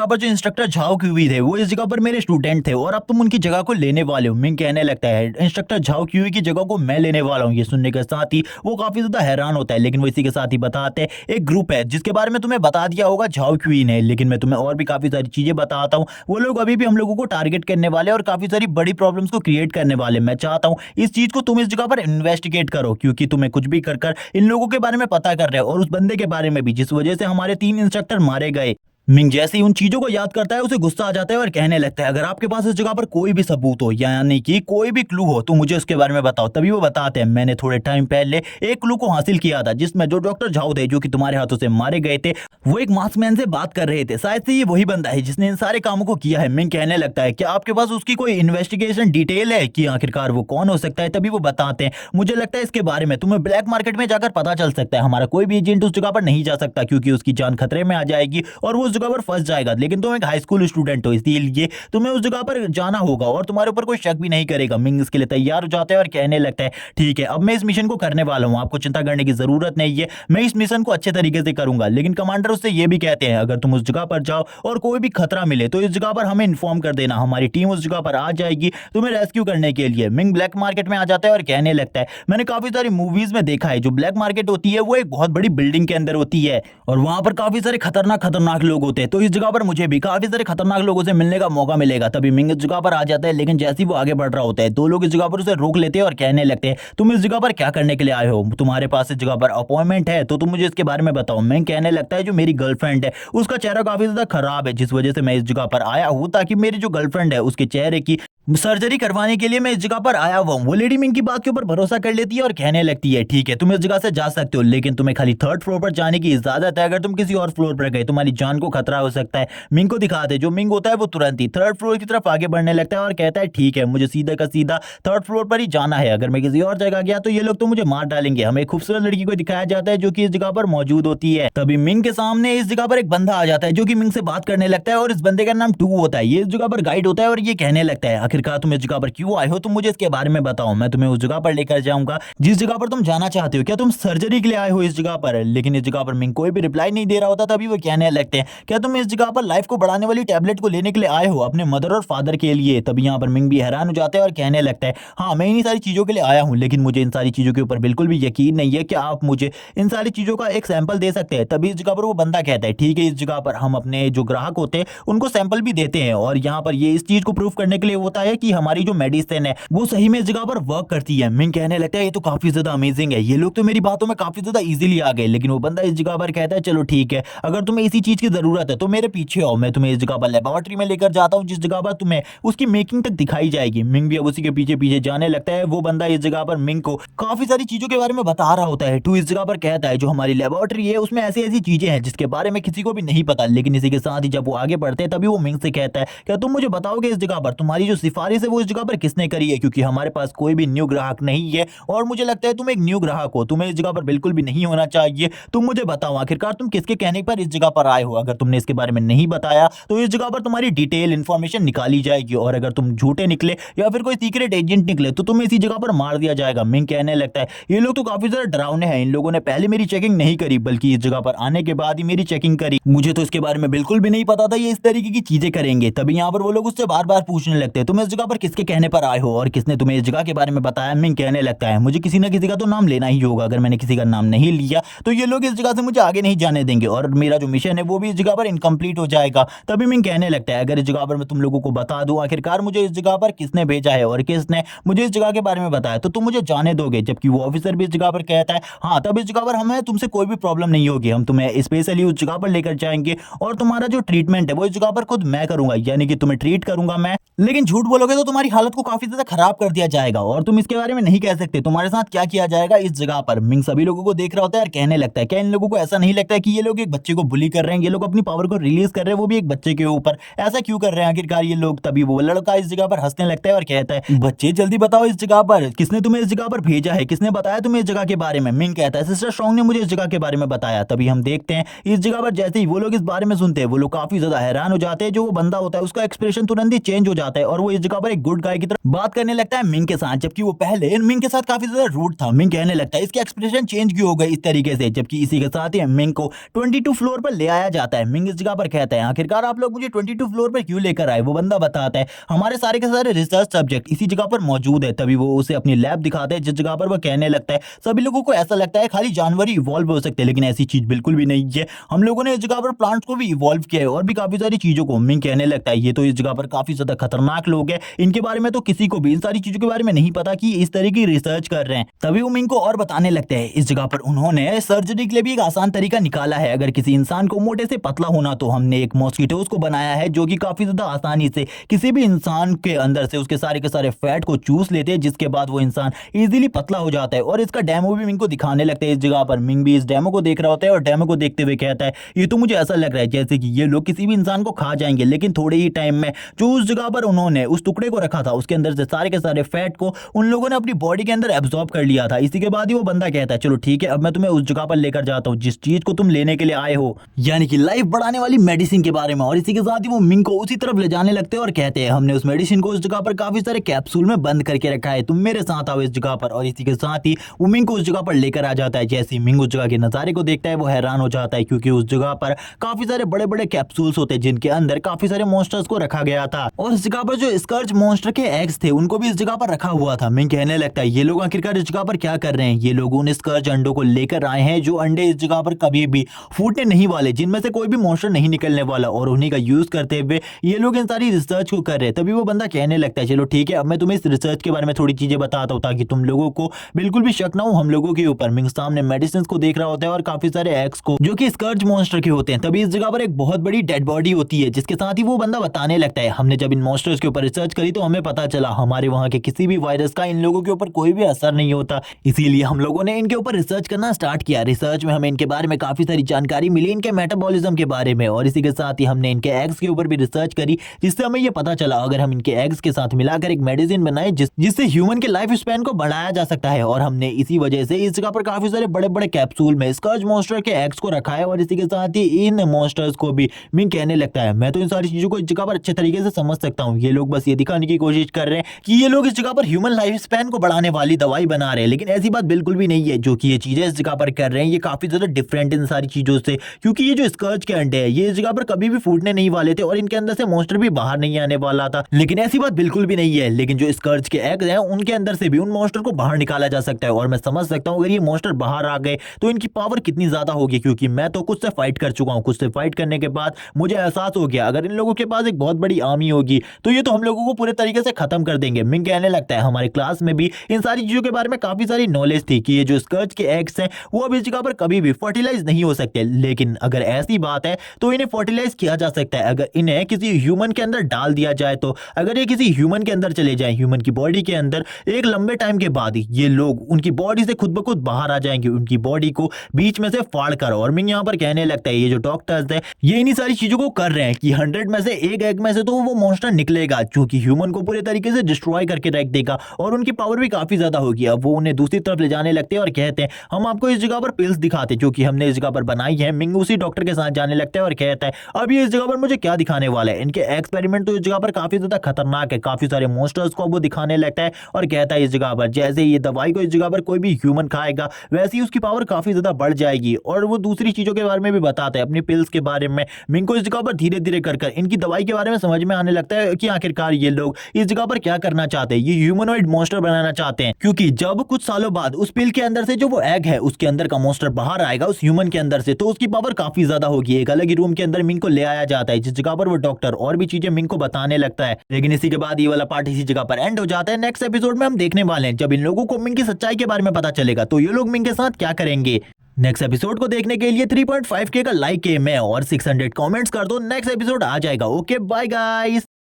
पर जो इंस्ट्रक्टर झाओ क्यूई थे वो इस जगह पर मेरे स्टूडेंट थे और अब तुम उनकी जगह को लेने वाले हो। मिंग कहने लगता है इंस्ट्रक्टर झाओ क्यूई की जगह को मैं लेने वाला हूँ। ये सुनने के साथ ही वो काफी ज्यादा हैरान होता है, लेकिन वो इसी के साथ ही बताते हैं एक ग्रुप है जिसके बारे में तुम्हें बता दिया होगा झाओ क्यूई ने, लेकिन मैं तुम्हें और भी काफी सारी चीजें बताता हूँ। वो लोग अभी भी हम लोगों को टारगेट करने वाले और काफी सारी बड़ी प्रॉब्लम्स को क्रिएट करने वाले। मैं चाहता हूँ इस चीज को तुम इस जगह पर इन्वेस्टिगेट करो, क्योंकि तुम्हें कुछ भी कर इन लोगों के बारे में पता कर रहे हो और उस बंदे के बारे में भी जिस वजह से हमारे 3 इंस्ट्रक्टर मारे गए। मिंग जैसे ही उन चीजों को याद करता है उसे गुस्सा आ जाता है और कहने लगता है अगर आपके पास इस जगह पर कोई भी सबूत हो यानी कि कोई भी क्लू हो तो मुझे उसके बारे में बताओ। तभी वो बताते हैं मैंने थोड़े टाइम पहले एक क्लू को हासिल किया था जिसमें जो डॉक्टर झाओ थे जो कि तुम्हारे हाथों से मारे गए थे वो एक मास्कमैन से बात कर रहे थे, शायद से ये वही बंदा है जिसने इन सारे कामों को किया है। मिंग कहने लगता है क्या आपके पास उसकी कोई इन्वेस्टिगेशन डिटेल है कि आखिरकार वो कौन हो सकता है? तभी वो बताते हैं मुझे लगता है इसके बारे में तुम्हें ब्लैक मार्केट में जाकर पता चल सकता है, हमारा कोई भी एजेंट उस जगह पर नहीं जा सकता क्योंकि उसकी जान खतरे में आ जाएगी और वो उस जगह पर फंस जाएगा, लेकिन तुम एक हाई स्कूल स्टूडेंट हो इसीलिए तुम्हें उस जगह पर जाना होगा और तुम्हारे ऊपर कोई शक भी नहीं करेगा। मिंग इसके लिए तैयार हो जाता है और कहने लगता है ठीक है अब मैं इस मिशन को करने वाला हूँ, आपको चिंता करने की जरूरत नहीं है, मैं इस मिशन को अच्छे तरीके से करूंगा। लेकिन कमांडर उससे ये भी कहते हैं अगर तुम उस जगह पर जाओ और कोई भी खतरा मिले तो इस जगह पर हमें इन्फॉर्म कर देना, हमारी टीम उस जगह पर आ जाएगी तुम्हें रेस्क्यू करने के लिए। मिंग ब्लैक मार्केट में आ जाता है और कहने लगता है मैंने काफी सारी मूवीज में देखा है जो ब्लैक मार्केट होती है वो एक बहुत बड़ी बिल्डिंग के अंदर होती है और वहां पर काफी सारे खतरनाक खतरनाक लोग होते हैं, तो इस जगह पर मुझे भी काफी सारे खतरनाक लोगों से मिलने का मौका मिलेगा। तभी मिंग इस जगह पर आ जाता है, लेकिन जैसे ही वो आगे बढ़ रहा होता है दो लोग इस जगह पर उसे रोक लेते हैं और कहने लगते हैं तुम इस जगह पर क्या करने के लिए आए हो, तुम्हारे पास इस जगह पर अपॉइंटमेंट है तो तुम मुझे इसके बारे में बताओ। मिंग कहने लगता है जो मेरी गर्लफ्रेंड है उसका चेहरा काफी ज्यादा खराब है जिस वजह से मैं इस जगह पर आया हूँ ताकि मेरी जो गर्लफ्रेंड है उसके चेहरे की सर्जरी करवाने के लिए मैं इस जगह पर आया हुआ हूँ। वो लेडी मिंग की बात के ऊपर भरोसा कर लेती है और कहने लगती है ठीक है तुम इस जगह से जा सकते हो, लेकिन तुम्हें खाली थर्ड फ्लोर पर जाने की इजाजत है, अगर तुम किसी और फ्लोर पर गए तुम्हारी जान को खतरा हो सकता है। मिंग को दिखाते जो मिंग होता है वो तुरंत ही थर्ड फ्लोर की तरफ आगे बढ़ने लगता है और कहता है ठीक है मुझे सीधा का सीधा थर्ड फ्लोर पर ही जाना है, अगर मैं किसी और जगह गया तो ये लोग तो मुझे मार डालेंगे। हमें एक खूबसूरत लड़की को दिखाया जाता है जो कि इस जगह पर मौजूद होती है। तभी मिंग के सामने इस जगह पर एक बंदा आ जाता है जो कि मिंग से बात करने लगता है और इस बंदे का नाम टू होता है। ये इस जगह पर गाइड होता है और ये कहने लगता है आखिरकार तुम इस जगह पर क्यों आए हो, तुम मुझे इसके बारे में बताओ, मैं तुम्हें उस जगह पर लेकर जाऊंगा जिस जगह पर तुम जाना चाहते हो, क्या तुम सर्जरी के लिए आए हो इस जगह पर। लेकिन इस जगह पर मिंग कोई भी रिप्लाई नहीं दे रहा होता। तभी वो कहने लगते हैं क्या तुम इस जगह पर लाइफ को बढ़ाने वाली टैबलेट को लेने के लिए आए हो अपने मदर और फादर के लिए। तभी यहाँ पर मिंग भी हैरान हो जाता है और कहने लगता है हाँ मैं इन्हीं सारी चीजों के लिए आया हूँ, लेकिन मुझे इन सारी चीजों के ऊपर बिल्कुल भी यकीन नहीं है, क्या आप मुझे इन सारी चीजों का एक सैंपल दे सकते हैं। तभी इस जगह पर वो बंदा कहता है ठीक है इस जगह पर हम अपने जो ग्राहक होते हैं उनको सैंपल भी देते हैं और यहाँ पर ये इस चीज को प्रूव करने के लिए होता है कि हमारी जो मेडिसिन है वो सही में इस जगह पर वर्क करती है। मिंग कहने लगता है ये तो काफी ज्यादा अमेजिंग है, ये लोग तो मेरी बातों में काफी ज्यादा इजीली आ गए। लेकिन वो बंदा इस जगह पर कहता है चलो ठीक है अगर तुम्हें इसी चीज की जरूरत है तो मेरे पीछे आओ, मैं तुम्हें इस जगह पर लेबोरेटरी में लेकर जाता हूँ जिस जगह पर तुम्हें उसकी मेकिंग तक दिखाई जाएगी। मिंग भी अब उसी के पीछे पीछे जाने लगता है। वो बंदा इस जगह पर मिंग को काफी सारी चीजों के बारे में बता रहा होता है। टू इस जगह पर कहता है जो हमारी लेबोरेटरी है उसमें ऐसी ऐसी चीजें हैं जिसके बारे में किसी को भी नहीं पता। लेकिन इसी के साथ ही जब वो आगे बढ़ते हैं तभी वो मिंग से कहता है क्या तुम मुझे बताओगे इस जगह पर तुम्हारी जो सिफारिश है वो इस जगह पर किसने करी है, क्योंकि हमारे पास कोई भी न्यू ग्राहक नहीं है और मुझे लगता है तुम एक न्यू ग्राहक हो, तुम्हें इस जगह पर बिल्कुल भी नहीं होना चाहिए। तुम मुझे बताओ आखिरकार तुम किसके कहने पर इस जगह पर आए हो, अगर तुमने इसके बारे में नहीं बताया तो इस जगह पर तुम्हारी डिटेल इंफॉर्मेशन निकाली जाएगी और अगर तुम झूठे निकले या फिर कोई सीक्रेट एजेंट निकले तो तुम्हें इसी जगह पर मार दिया जाएगा। मिंग कहने लगता है ये लोग तो काफी ज्यादा डरावने हैं, इन लोगों ने पहले मेरी चेकिंग नहीं करी बल्कि इस जगह पर आने के बाद ही मेरी चेकिंग करी, मुझे तो इसके बारे में बिल्कुल भी नहीं पता था ये इस तरीके की चीजें करेंगे। तभी यहाँ पर वो लोग उससे बार बार पूछने लगते हैं तुम इस जगह पर किसके कहने पर आए हो और किसने तुम्हें इस जगह के बारे में बताया। मिंग कहने लगता है मुझे किसी ना किसी का तो नाम लेना ही होगा, अगर मैंने किसी का नाम नहीं लिया तो ये लोग इस जगह से मुझे आगे नहीं जाने देंगे और मेरा जो मिशन है वो भी इस जगह पर इनकम्प्लीट हो जाएगा। तभी मिंग कहने लगता है अगर इस जगह पर मैं तुम लोगों को बता दूं आखिरकार मुझे इस जगह पर किसने भेजा है और किसने मुझे इस जगह के बारे में बताया तो तुम मुझे जाने दोगे। जबकि वो ऑफिसर भी इस जगह पर कहता है हाँ तब इस जगह पर हमें तुमसे कोई भी प्रॉब्लम नहीं होगी, हम तुम्हें स्पेशली उस जगह पर लेकर जाएंगे और तुम्हारा जो ट्रीटमेंट है वो इस जगह पर खुद मैं करूंगा, यानी कि तुम्हें ट्रीट करूंगा मैं। लेकिन झूठ बोलोगे तो तुम्हारी हालत को काफी ज्यादा खराब कर दिया जाएगा और तुम इसके बारे में नहीं कह सकते तुम्हारे साथ क्या किया जाएगा इस जगह पर। मिंग सभी लोगों को देख रहा होता है और कहने लगता है क्या इन लोगों को ऐसा नहीं लगता है कि ये लोग एक बच्चे को बुली कर रहे हैं, ये लोग अपनी पावर को रिलीज कर रहे हैं वो भी एक बच्चे के ऊपर, ऐसा क्यों कर रहे हैं आखिरकार ये लोग। तभी वो लड़का इस जगह पर हंसने लगता है और कहता है बच्चे जल्दी बताओ इस जगह पर किसने तुम्हें इस जगह पर भेजा है, किसने बताया तुम्हें इस जगह के बारे में। मिंग कहता है सिस्टर स्ट्रॉन्ग ने मुझे इस जगह के बारे में बताया। तभी हम देखते हैं इस जगह पर जैसे ही वो लोग इस बारे में सुनते हैं वो लोग काफी ज्यादा हैरान हो जाते हैं। जो वो बंदा होता है उसका एक्सप्रेशन तुरंत ही चेंज हो जाता है और वो इस जगह पर एक गुड गाय की तरह बात करने लगता है मिंग के साथ, जबकि वो पहले मिंग के साथ काफी ज्यादा रूड था। मिंग कहने लगता है इसके एक्सप्रेशन चेंज क्यों हो गए इस तरीके से। जबकि इसी के साथ ही मिंग को 22 फ्लोर पर ले आया जाता है। मिंग इस जगह पर कहता है आखिरकार आप लोग मुझे 22 फ्लोर पर क्यों लेकर आए। वो बंदा बताता है हमारे सारे के सारे रिसर्च सब्जेक्ट इसी जगह पर मौजूद है। तभी वो उसे अपनी लैब दिखाता है जिस जगह पर वो कहने लगता है सभी लोगों को ऐसा लगता है खाली जानवर ही इवॉल्व हो सकते हैं, लेकिन ऐसी चीज बिल्कुल भी नहीं है, हम लोगों ने इस जगह पर प्लांट्स को भी इवॉल्व किया है और भी काफी सारी चीजों को। मिंग कहने लगता है ये तो इस जगह पर काफी ज्यादा खतरनाक लोग हैं, इनके बारे में तो किसी को भी इन सारी चीजों के बारे में नहीं पता कि इस तरह की रिसर्च कर रहे हैं। तभी वो मिंग को और बताने लगते हैं इस जगह पर उन्होंने सर्जरी के लिए भी एक आसान तरीका निकाला है। अगर किसी इंसान को मोटे से पतला होना तो हमने एक मॉस्किटोज को बनाया है जो कि काफी ज्यादा आसानी से किसी भी इंसान के अंदर से उसके सारे के सारे फैट को चूस लेते हैं, जिसके बाद वो इंसान इजीली पतला हो जाता है। और इसका डेमो भी मिंग को दिखाने लगते हैं इस जगह पर। मिंग भी इस डेमो को देख रहा होता है और डेमो को देखते हुए कहता है ये तो मुझे ऐसा लग रहा है जैसे कि ये लोग किसी भी इंसान को खा जाएंगे, लेकिन थोड़े ही टाइम में जो उस जगह पर उन्होंने उस टुकड़े को रखा था उसके अंदर से सारे के सारे फैट को उन लोगों ने अपनी बॉडी के अंदर एब्जॉर्ब कर लिया था। इसी के बाद ही वो बंदा कहता है चलो ठीक है, अब मैं तुम्हें उस जगह पर लेकर जाता हूँ जिस चीज को तुम लेने के लिए आए हो, यानी कि लाइफ बढ़ाने वाली मेडिसिन के बारे में। और इसी के साथ ही वो मिंग को उसी तरफ ले जाने लगते हैं और कहते हैं हमने उस मेडिसिन को उस जगह पर काफी सारे कैप्सूल में बंद करके रखा है, तुम मेरे साथ आओ इस जगह पर। और इसी के साथ ही वो मिंग को उस जगह पर लेकर आ जाता है। जैसे ही मिंग उस जगह के नजारे को देखता है वो हैरान हो जाता है, क्योंकि उस जगह पर काफी सारे बड़े बड़े कैप्सूल्स होते हैं जिनके अंदर काफी सारे मॉन्स्टर्स को रखा गया था। और इस जगह पर जो स्कर्च मॉन्स्टर के एग्स थे उनको भी इस जगह पर रखा हुआ था। मिंग कहने लगता है ये लोग आखिरकार इस जगह पर क्या कर रहे हैं, ये लोग उन स्कर्च अंडों को लेकर आए हैं जो अंडे इस जगह पर कभी भी फूटने नहीं वाले, जिनमें से कोई भी मॉन्स्टर नहीं निकलने वाला, और उन्हीं का यूज करते हुए ये लोग इन सारी रिसर्च को कर रहे हैं। तभी वो बंदा कहने लगता है चलो ठीक है, अब मैं तुम्हें इस रिसर्च के बारे में थोड़ी चीजें बताता हूँ ताकि तुम लोगों को बिल्कुल भी शक ना हो हम लोगों के ऊपर। मिंग सामने मेडिसिन को देख रहा होता है और काफी सारे एग्स को जो कि स्कर्च मॉन्स्टर के होते हैं। तभी इस जगह पर एक बहुत बड़ी डेड बॉडी होती है, जिसके साथ ही वो बंदा बताने लगता है हमने जब इन मॉन्स्टर्स के ऊपर रिसर्च करी तो हमें पता चला हमारे वहां के किसी भी वायरस का इन लोगों के ऊपर कोई भी असर नहीं होता, इसीलिए हम लोगों ने इनके ऊपर रिसर्च करना स्टार्ट किया। रिसर्च में हमें इनके बारे में काफी सारी जानकारी मिली, इनके मेटाबॉलिज्म के बारे में, और इसी के साथ ही हमने इनके एग्स के ऊपर भी रिसर्च करी, जिससे हमें ये पता चला अगर हम इनके एग्स के साथ मिलाकर एक मेडिसिन बनाए जिससे ह्यूमन के लाइफ स्पैन को बढ़ाया जा सकता है। और हमने इसी वजह से इस जगह पर काफी सारे बड़े बड़े कैप्सूल में स्कर्च मॉन्स्टर के एग्स को रखा है। और इसी के साथ ही इन मॉन्स्टर्स को भी मिंग कहने लगता है मैं तो इन सारी चीजों को इस जगह पर अच्छे तरीके से समझ सकता हूँ, ये लोग बस ये दिखाने की कोशिश कर रहे हैं कि ये लोग इस जगह पर ह्यूमन लाइफ स्पैन को बढ़ाने वाली दवाई बना रहे हैं, लेकिन ऐसी बात बिल्कुल भी नहीं है। जो कि ये चीजें इस जगह पर कर रहे हैं ये काफी ज्यादा डिफरेंट इन सारी चीजों से, क्योंकि ये जो स्कर्च के अंडे हैं ये इस जगह पर कभी भी फूटने नहीं वाले थे और इनके अंदर से मॉन्स्टर भी बाहर नहीं आने वाला था, लेकिन ऐसी बात बिल्कुल भी नहीं है। लेकिन जो स्कर्च के एग हैं उनके अंदर से भी उन मॉन्स्टर को बाहर निकाला जा सकता है। और मैं समझ सकता हूँ अगर ये मॉन्स्टर बाहर आ गए तो इनकी पावर कितनी ज्यादा होगी, क्योंकि मैं तो खुद से फाइट कर चुका हूँ। खुद से फाइट करने के बाद मुझे एहसास हो गया अगर इन लोगों के पास एक बहुत बड़ी आर्मी होगी तो ये तो हम लोगों को पूरे तरीके से खत्म कर देंगे। मिंग कहने लगता है हमारे क्लास में भी इन सारी चीजों के बारे में काफी सारी नॉलेज थी कि ये जो स्कर्च के एग्स हैं वो अब इस जगह पर कभी भी फर्टिलाइज नहीं हो सकते, लेकिन अगर ऐसी बात है तो इन्हें फर्टिलाइज किया जा सकता है अगर इन्हें किसी ह्यूमन के अंदर डाल दिया जाए। तो अगर ये किसी ह्यूमन के अंदर चले जाए, ह्यूमन की बॉडी के अंदर, एक लंबे टाइम के बाद ये लोग उनकी बॉडी से खुद ब खुद बाहर आ जाएंगे, उनकी बॉडी को बीच में से फाड़ कर। और मिंग यहाँ पर कहने लगता है ये जो डॉक्टर्स है ये इन्हीं सारी चीजों को कर रहे हैं कि 100 में से एक एग में से तो वो मॉन्स्टर निकलेगा जो कि ह्यूमन को पूरे तरीके से डिस्ट्रॉय करके रख देगा और उनकी पावर भी काफी ज्यादा होगी। अब वो उन्हें दूसरी तरफ ले जाने लगते हैं और कहते हैं हम आपको इस जगह पर पिल्स दिखाते जो कि हमने इस जगह पर बनाई है। मिंग उसी डॉक्टर के साथ जाने लगता है और कहता है अब ये इस जगह पर मुझे क्या दिखाने वाला है। इनके एक्सपेरिमेंट तो इस जगह पर काफी ज्यादा खतरनाक है, काफी सारे मॉन्स्टर्स को वो दिखाने लगता है और कहता है इस जगह पर जैसे ये दवाई को इस जगह पर कोई भी ह्यूमन खाएगा वैसे ही उसकी पावर काफी ज्यादा बढ़ जाएगी। और वो दूसरी चीजों के बारे में भी बताता है, अपनी पिल्स के बारे में। मिंग को इस जगह पर धीरे धीरे कर इनकी दवाई के बारे में समझ में आने लगता है कि आखिरकार ये लोग इस जगह पर क्या करना चाहते हैं, ये ह्यूमनॉइड मॉन्स्टर बनाना चाहते हैं। क्योंकि जब कुछ सालों बाद उस पिल के अंदर से जो वो एग है उसके अंदर का मॉन्स्टर बाहर आएगा उस ह्यूमन के अंदर से, तो उसकी पावर काफी ज्यादा होगी। एक अलग ही रूम के अंदर मिंग को ले आया जाता है जिस जगह पर वो डॉक्टर और भी चीजें मिंग को बताने लगता है। लेकिन इसी के बाद ये वाला पार्ट इसी जगह पर एंड हो जाता है। नेक्स्ट एपिसोड में हम देखने वाले हैं जब इन लोगों को मिंग की सच्चाई के बारे में पता चलेगा तो ये लोग मिंग के साथ क्या करेंगे। नेक्स्ट एपिसोड को देखने के लिए 3.5K का लाइक है मैं और 600 कमेंट्स कर दो, नेक्स्ट एपिसोड आ जाएगा। Okay bye guys.